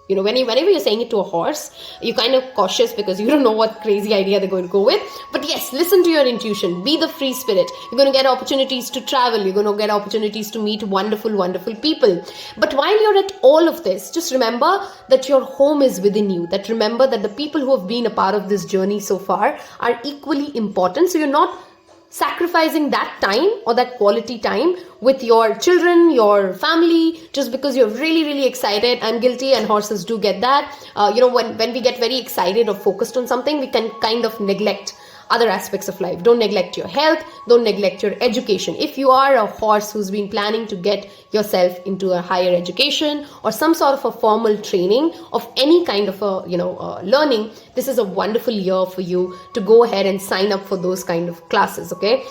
whenever you're saying it to a horse, you're kind of cautious because you don't know what crazy idea they're going to go with. But yes, listen to your intuition. Be the free spirit. You're going to get opportunities to travel. You're going to get opportunities to meet wonderful, wonderful people. But while you're at all of this, just remember that your home is within you. That remember that the people who have been a part of this journey so far are equally important. So you're not sacrificing that time or that quality time with your children, your family, just because you're really, really excited. I'm guilty, and horses do get that. When we get very excited or focused on something, we can kind of neglect other aspects of life. Don't neglect your health. Don't neglect your education. If you are a horse who's been planning to get yourself into a higher education or some sort of a formal training of any kind of learning, this is a wonderful year for you to go ahead and sign up for those kind of classes. Okay,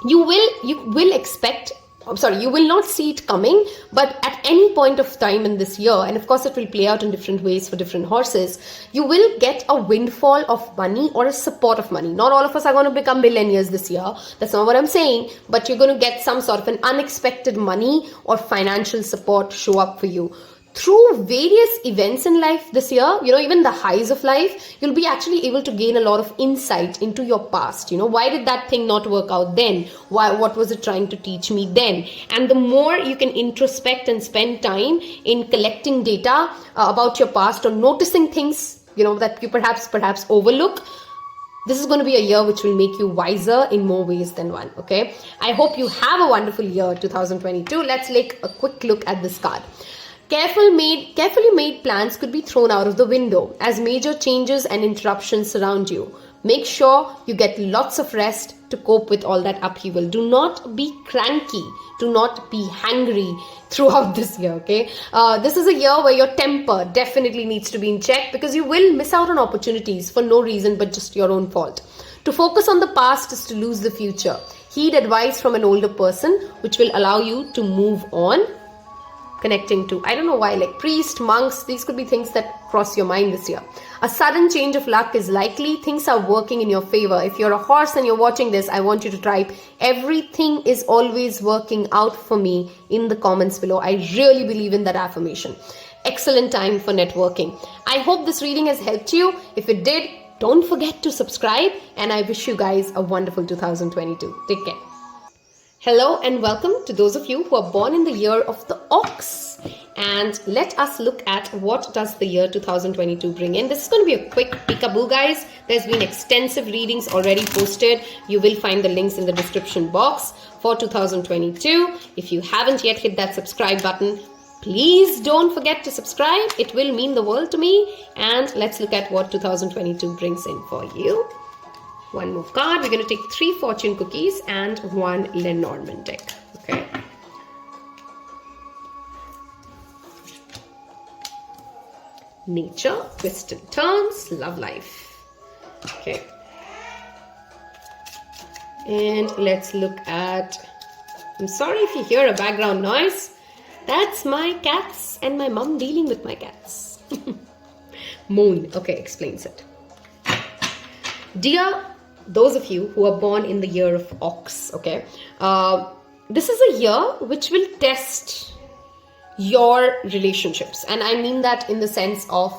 you will not see it coming, but at any point of time in this year, and of course it will play out in different ways for different horses, you will get a windfall of money or a support of money. Not all of us are going to become millionaires this year. That's not what I'm saying, but you're going to get some sort of an unexpected money or financial support show up for you. Through various events in life this year, even the highs of life, you'll be actually able to gain a lot of insight into your past. Why did that thing not work out then? What was it trying to teach me then? And the more you can introspect and spend time in collecting data about your past or noticing things, that you perhaps overlook, this is going to be a year which will make you wiser in more ways than one. Okay, I hope you have a wonderful year 2022. Let's take a quick look at this card. Carefully made plans could be thrown out of the window as major changes and interruptions surround you. Make sure you get lots of rest to cope with all that upheaval. Do not be cranky. Do not be hangry throughout this year, okay? This is a year where your temper definitely needs to be in check, because you will miss out on opportunities for no reason but just your own fault. To focus on the past is to lose the future. Heed advice from an older person, which will allow you to move on. Connecting to, I don't know why, like priest, monks, these could be things that cross your mind this year. A sudden change of luck is likely. Things are working in your favor. If you're a horse and you're watching this, I want you to type, everything is always working out for me, in the comments below. I really believe in that affirmation. Excellent time for networking. I hope this reading has helped you. If it did, don't forget to subscribe, and I wish you guys a wonderful 2022. Take care. Hello and welcome to those of you who are born in the year of the ox, and let us look at what does the year 2022 bring in. This is going to be a quick peekaboo, guys. There's been extensive readings already posted. You will find the links in the description box for 2022. If you haven't yet hit that subscribe button, please don't forget to subscribe. It will mean the world to me. And let's look at what 2022 brings in for you. One move card. We're going to take 3 fortune cookies and 1 Lenormand deck. Okay. Nature, twists and turns, love life. Okay. And let's look at, I'm sorry if you hear a background noise. That's my cats and my mom dealing with my cats. Moon. Okay, explains it. Dear those of you who are born in the year of ox, okay, this is a year which will test your relationships, and I mean that in the sense of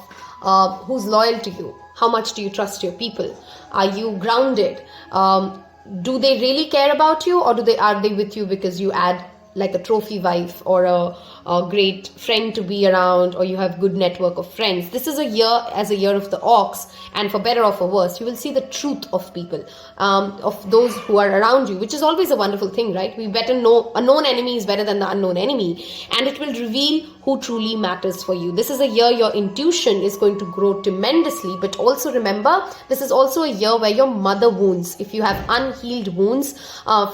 who's loyal to you, how much do you trust your people, are you grounded, do they really care about you, or are they with you because you add like a trophy wife or a great friend to be around, or you have good network of friends. This is a year as a year of the ox, and for better or for worse, you will see the truth of people, of those who are around you, which is always a wonderful thing, right? We better know, a known enemy is better than the unknown enemy, and it will reveal who truly matters for you. This is a year your intuition is going to grow tremendously, but also remember, this is also a year where your mother wounds, if you have unhealed wounds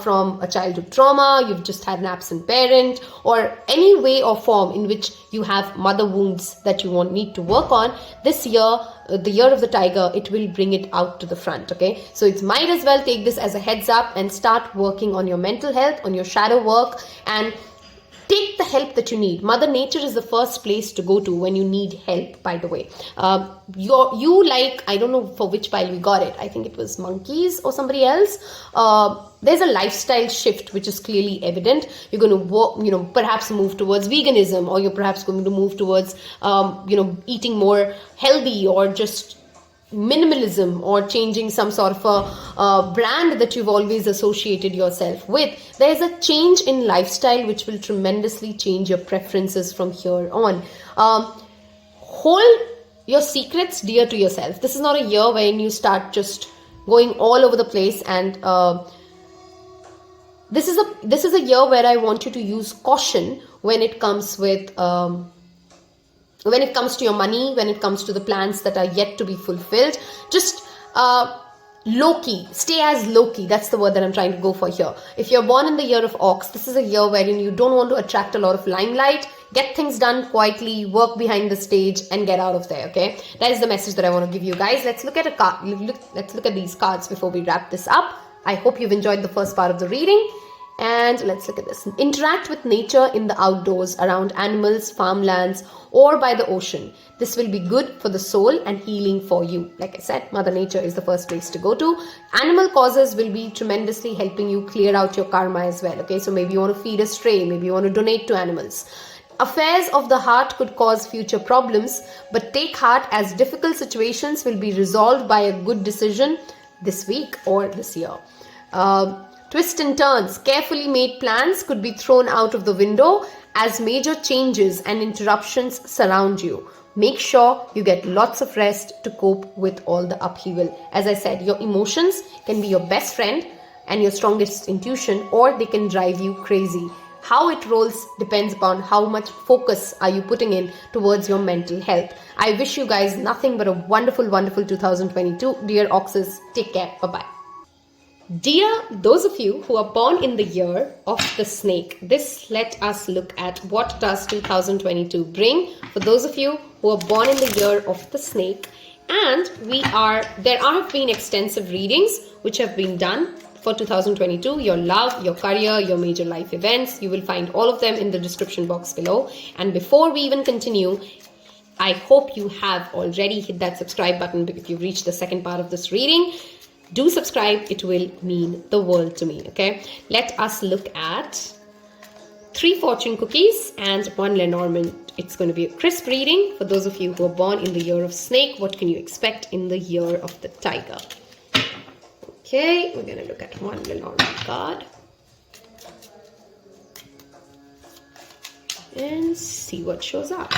from a childhood trauma, you've just had an absent parent, or any way or form in which you have mother wounds that you need to work on, this year, the year of the tiger, it will bring it out to the front, okay? So it might as well take this as a heads up and start working on your mental health, on your shadow work, and take the help that you need. Mother Nature is the first place to go to when you need help, by the way. You like, I don't know for which pile we got it. I think it was monkeys or somebody else. There's a lifestyle shift which is clearly evident. You're going to perhaps move towards veganism, or you're perhaps going to move towards, eating more healthy, or just minimalism, or changing some sort of a brand that you've always associated yourself with. There's a change in lifestyle which will tremendously change your preferences from here on. Hold your secrets dear to yourself. This is not a year when you start just going all over the place, and this is a year where I want you to use caution when it comes with when it comes to your money, when it comes to the plans that are yet to be fulfilled. Just low-key, stay as low-key. That's the word that I'm trying to go for here. If you're born in the year of ox, this is a year wherein you don't want to attract a lot of limelight. Get things done quietly, work behind the stage, and get out of there, okay? That is the message that I want to give you guys. Let's look at a card. Let's look at these cards before we wrap this up. I hope you've enjoyed the first part of the reading. And let's look at this. Interact with nature in the outdoors, around animals, farmlands, or by the ocean. This will be good for the soul and healing for you. Like I said, Mother Nature is the first place to go to. Animal causes will be tremendously helping you clear out your karma as well. Okay, so maybe you want to feed a stray, maybe you want to donate to animals. Affairs of the heart could cause future problems, but take heart, as difficult situations will be resolved by a good decision this week or this year. Twists and turns, carefully made plans could be thrown out of the window as major changes and interruptions surround you. Make sure you get lots of rest to cope with all the upheaval. As I said, your emotions can be your best friend and your strongest intuition, or they can drive you crazy. How it rolls depends upon how much focus are you putting in towards your mental health. I wish you guys nothing but a wonderful, wonderful 2022. Dear Oxes, take care. Bye-bye. Dear those of you who are born in the year of the snake, this let us look at what does 2022 bring for those of you who are born in the year of the snake. And there have been extensive readings which have been done for 2022, your love, your career, your major life events. You will find all of them in the description box below. And before we even continue, I hope you have already hit that subscribe button if you've reached the second part of this reading. Do subscribe, it will mean the world to me, okay? Let us look at 3 fortune cookies and 1 Lenormand. It's going to be a crisp reading for those of you who are born in the year of snake. What can you expect in the year of the tiger? Okay, we're going to look at 1 Lenormand card. And see what shows up.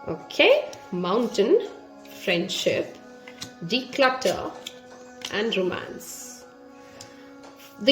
Okay, mountain, friendship, declutter, and romance. The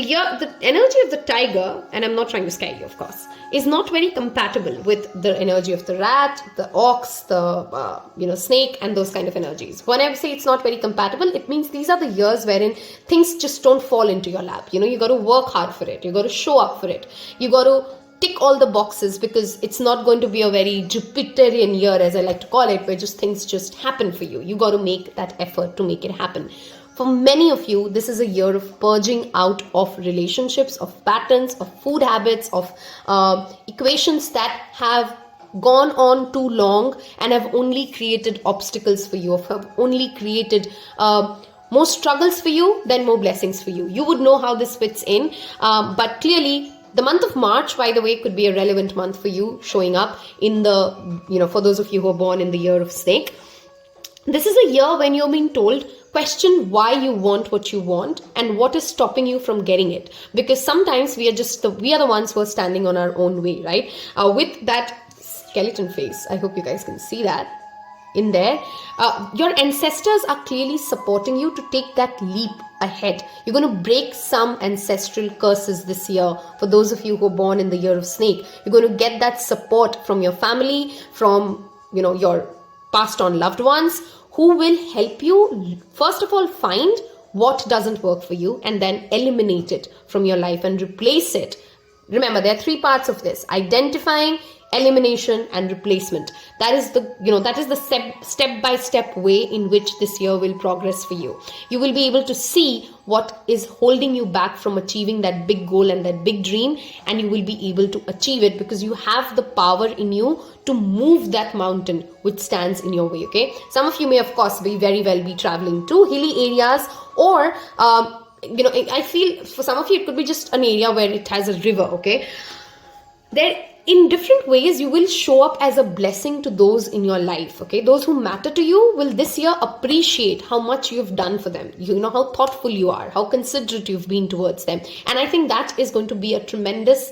energy of the tiger, and I'm not trying to scare you, of course, is not very compatible with the energy of the rat, the ox, the snake, and those kind of energies. When I say it's not very compatible, it means these are the years wherein things just don't fall into your lap. You got to work hard for it. You got to show up for it. You got to tick all the boxes, because it's not going to be a very Jupiterian year, as I like to call it, where just things just happen for you. You got to make that effort to make it happen. For many of you, this is a year of purging out of relationships, of patterns, of food habits, of equations that have gone on too long and have only created obstacles for you, have only created more struggles for you than more blessings for you. You would know how this fits in, but clearly the month of March, by the way, could be a relevant month for you, showing up in the, for those of you who are born in the year of snake. This is a year when you're being told, question why you want what you want and what is stopping you from getting it. Because sometimes we are the ones who are standing on our own way, right? With that skeleton face, I hope you guys can see that in there. Your ancestors are clearly supporting you to take that leap ahead. You're going to break some ancestral curses this year. For those of you who are born in the year of snake, you're going to get that support from your family, from your passed on loved ones, who will help you first of all find what doesn't work for you and then eliminate it from your life and replace it. Remember, there are 3 parts of this: identifying, elimination, and replacement. That is the step-by-step way in which this year will progress for you. You will be able to see what is holding you back from achieving that big goal and that big dream, and you will be able to achieve it because you have the power in you to move that mountain which stands in your way. Okay, some of you may of course very well be traveling to hilly areas, or I feel for some of you it could be just an area where it has a river. Okay, there, in different ways, you will show up as a blessing to those in your life. Okay, those who matter to you will this year appreciate how much you've done for them. How thoughtful you are, how considerate you've been towards them. And I think that is going to be a tremendous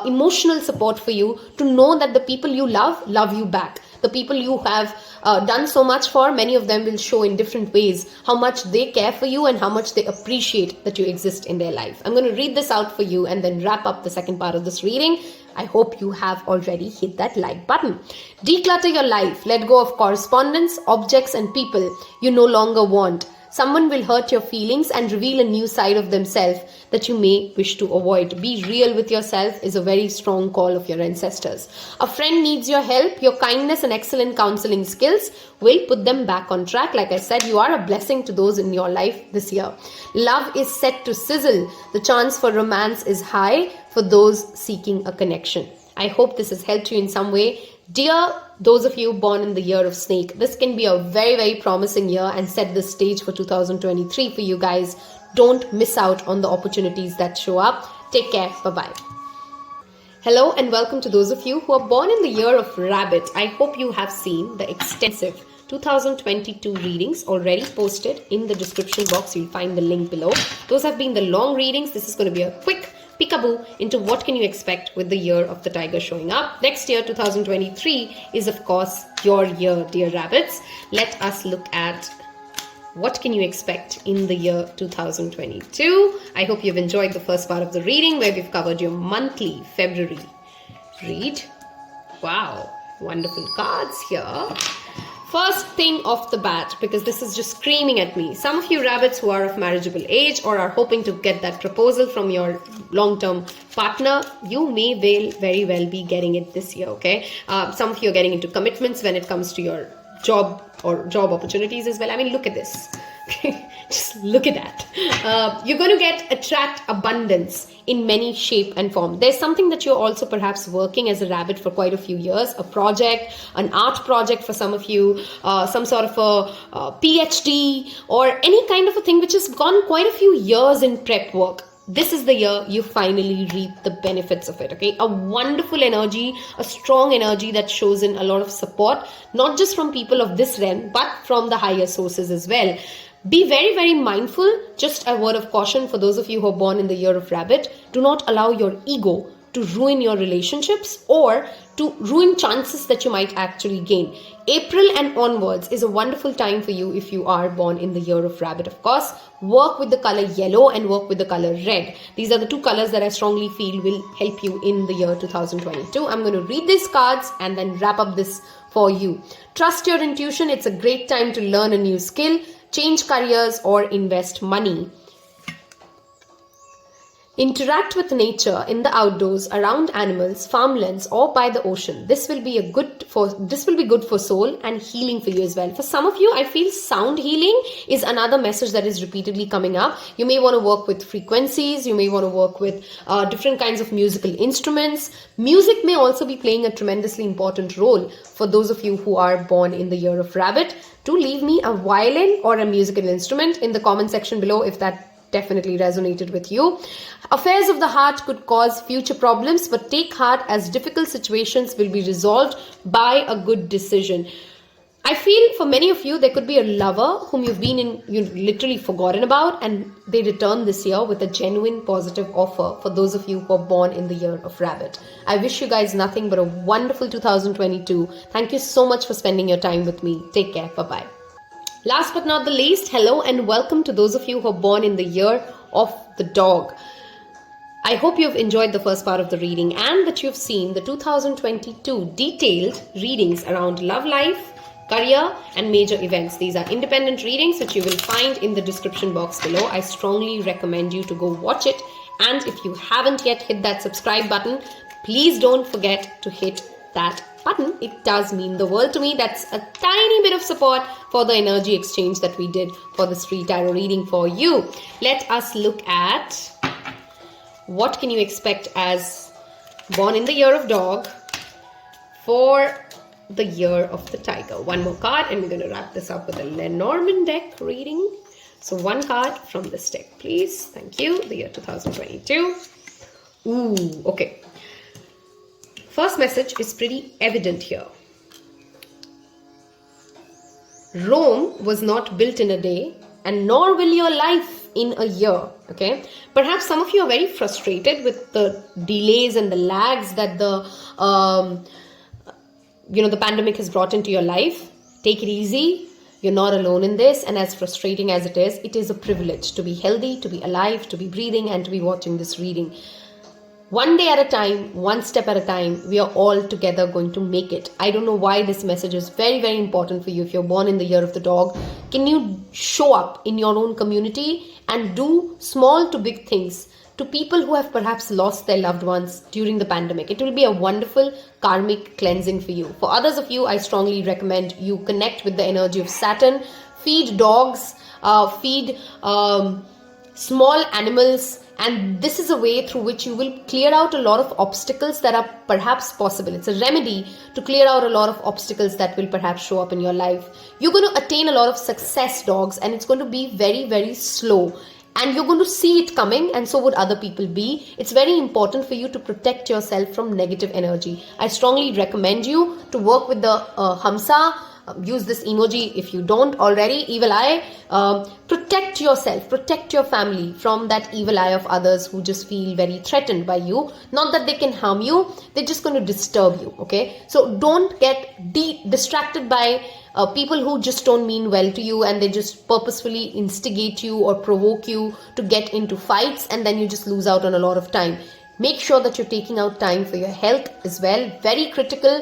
emotional support for you, to know that the people you love you back. The people you have done so much for, many of them will show in different ways how much they care for you and how much they appreciate that you exist in their life. I'm going to read this out for you and then wrap up the second part of this reading. I hope you have already hit that like button. Declutter your life. Let go of correspondence, objects, and people you no longer want. Someone will hurt your feelings and reveal a new side of themselves that you may wish to avoid. Be real with yourself is a very strong call of your ancestors. A friend needs your help. Your kindness and excellent counseling skills will put them back on track. Like I said, you are a blessing to those in your life this year. Love is set to sizzle. The chance for romance is high for those seeking a connection. I hope this has helped you in some way. Dear those of you born in the year of snake, this can be a very, very promising year and set the stage for 2023 for you guys. Don't miss out on the opportunities that show up. Take care. Bye-bye. Hello and welcome to those of you who are born in the year of rabbit. I hope you have seen the extensive 2022 readings already posted in the description box. You'll find the link below. Those have been the long readings. This is going to be a quick peekaboo into what can you expect with the year of the tiger showing up. Next year, 2023, is of course your year, dear rabbits. Let us look at What can you expect in the year 2022? I hope you've enjoyed the first part of the reading where we've covered your monthly February read. Wow, wonderful cards here. First thing off the bat, because this is just screaming at me. Some of you rabbits who are of marriageable age or are hoping to get that proposal from your long-term partner, you may very well be getting it this year, okay? Some of you are getting into commitments when it comes to your job or job opportunities as well. I mean, look at this. Just look at that. You're going to attract abundance in many shape and form. There's something that you're also perhaps working as a rabbit for quite a few years, a project, an art project for some of you, some sort of a PhD or any kind of a thing which has gone quite a few years in prep work. This is the year you finally reap the benefits of it, okay? A wonderful energy, a strong energy that shows in a lot of support, not just from people of this realm, but from the higher sources as well. Be very mindful. Just a word of caution for those of you who are born in the year of rabbit. Do not allow your ego to ruin your relationships or to ruin chances that you might actually gain. April and onwards is a wonderful time for you if you are born in the year of rabbit, of course. Work with the color yellow and work with the color red. These are the two colors that I strongly feel will help you in the year 2022. I'm going to read these cards and then wrap up this for you. Trust your intuition. It's a great time to learn a new skill, change careers, or invest money. Interact with nature in the outdoors, around animals, farmlands, or by the ocean. This will be good for soul and healing for you as well. For some of you, I feel sound healing is another message that is repeatedly coming up. You may want to work with frequencies. You may want to work with different kinds of musical instruments. Music may also be playing a tremendously important role for those of you who are born in the year of rabbit. Do leave me a violin or a musical instrument in the comment section below if that definitely resonated with you. Affairs of the heart could cause future problems, but take heart as difficult situations will be resolved by a good decision. I feel for many of you, there could be a lover whom you've literally forgotten about, and they return this year with a genuine positive offer for those of you who are born in the year of rabbit. I wish you guys nothing but a wonderful 2022. Thank you so much for spending your time with me. Take care. Bye-bye. Last but not the least, hello and welcome to those of you who are born in the year of the dog. I hope you've enjoyed the first part of the reading and that you've seen the 2022 detailed readings around love life, career, and major events. These are independent readings which you will find in the description box below. I strongly recommend you to go watch it. And if you haven't yet hit that subscribe button, please don't forget to hit that button. It does mean the world to me. That's a tiny bit of support for the energy exchange that we did for this free tarot reading for you. Let us look at what can you expect as born in the year of dog for the year of the tiger. One more card and we're going to wrap this up with a Lenormand deck reading. So one card from this deck, please. Thank you. The year 2022. Ooh, okay. First message is pretty evident here. Rome was not built in a day, and nor will your life in a year. Okay, perhaps some of you are very frustrated with the delays and the lags that the pandemic has brought into your life. Take it easy. You're not alone in this, and as frustrating as it is a privilege to be healthy, to be alive, to be breathing, and to be watching this reading. One day at a time, one step at a time, we are all together going to make it. I don't know why this message is very important for you. If you're born in the year of the dog, can you show up in your own community and do small to big things to people who have perhaps lost their loved ones during the pandemic? It will be a wonderful karmic cleansing for you. For others of you, I strongly recommend you connect with the energy of Saturn, feed dogs, feed small animals, and this is a way through which you will clear out a lot of obstacles that are perhaps possible. It's a remedy to clear out a lot of obstacles that will perhaps show up in your life. You're going to attain a lot of success, dogs, and it's going to be very slow. And you're going to see it coming, and so would other people be. It's very important for you to protect yourself from negative energy. I strongly recommend you to work with the Hamsa use this emoji if you don't already. Evil eye. Protect yourself, protect your family from that evil eye of others who just feel very threatened by you. Not that they can harm you, they're just going to disturb you. Okay, so don't get distracted by people who just don't mean well to you, and they just purposefully instigate you or provoke you to get into fights, and then you just lose out on a lot of time. Make sure that you're taking out time for your health as well. Very critical,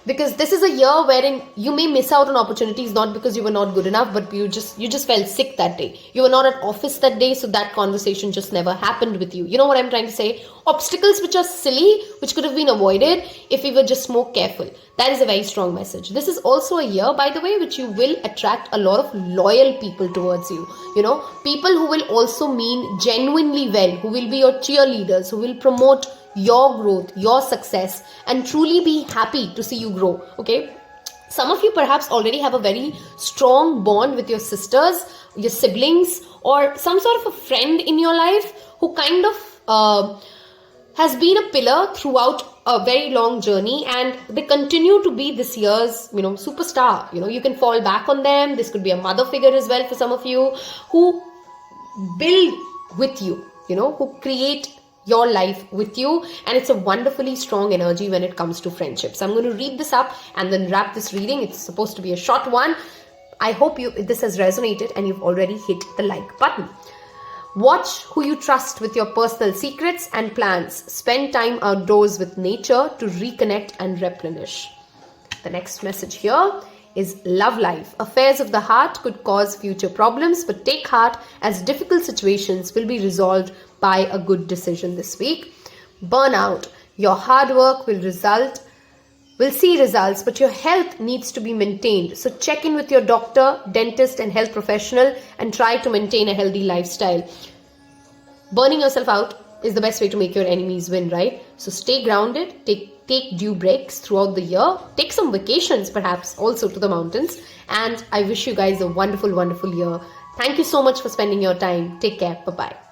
because this is a year wherein you may miss out on opportunities, not because you were not good enough, but you just felt sick that day. You were not at office that day, so that conversation just never happened with you. You know what I'm trying to say? Obstacles which are silly, which could have been avoided if we were just more careful. That is a very strong message. This is also a year, by the way, which you will attract a lot of loyal people towards you. You know, people who will also mean genuinely well, who will be your cheerleaders, who will promote your growth, your success, and truly be happy to see you grow. Okay, some of you perhaps already have a very strong bond with your sisters, your siblings, or some sort of a friend in your life who kind of has been a pillar throughout a very long journey, and they continue to be this year's, superstar. You can fall back on them. This could be a mother figure as well for some of you, who build with you, who create your life with you, and it's a wonderfully strong energy when it comes to friendships. I'm going to read this up and then wrap this reading. It's supposed to be a short one. I hope this has resonated and you've already hit the like button. Watch who you trust with your personal secrets and plans. Spend time outdoors with nature to reconnect and replenish. The next message here is love life. Affairs of the heart could cause future problems, but take heart, as difficult situations will be resolved by a good decision this week. Burnout. Your hard work will see results, but your health needs to be maintained. So check in with your doctor, dentist, and health professional and try to maintain a healthy lifestyle. Burning yourself out is the best way to make your enemies win, right? So stay grounded, take due breaks throughout the year, take some vacations perhaps also to the mountains, and I wish you guys a wonderful, wonderful year. Thank you so much for spending your time. Take care. Bye-bye.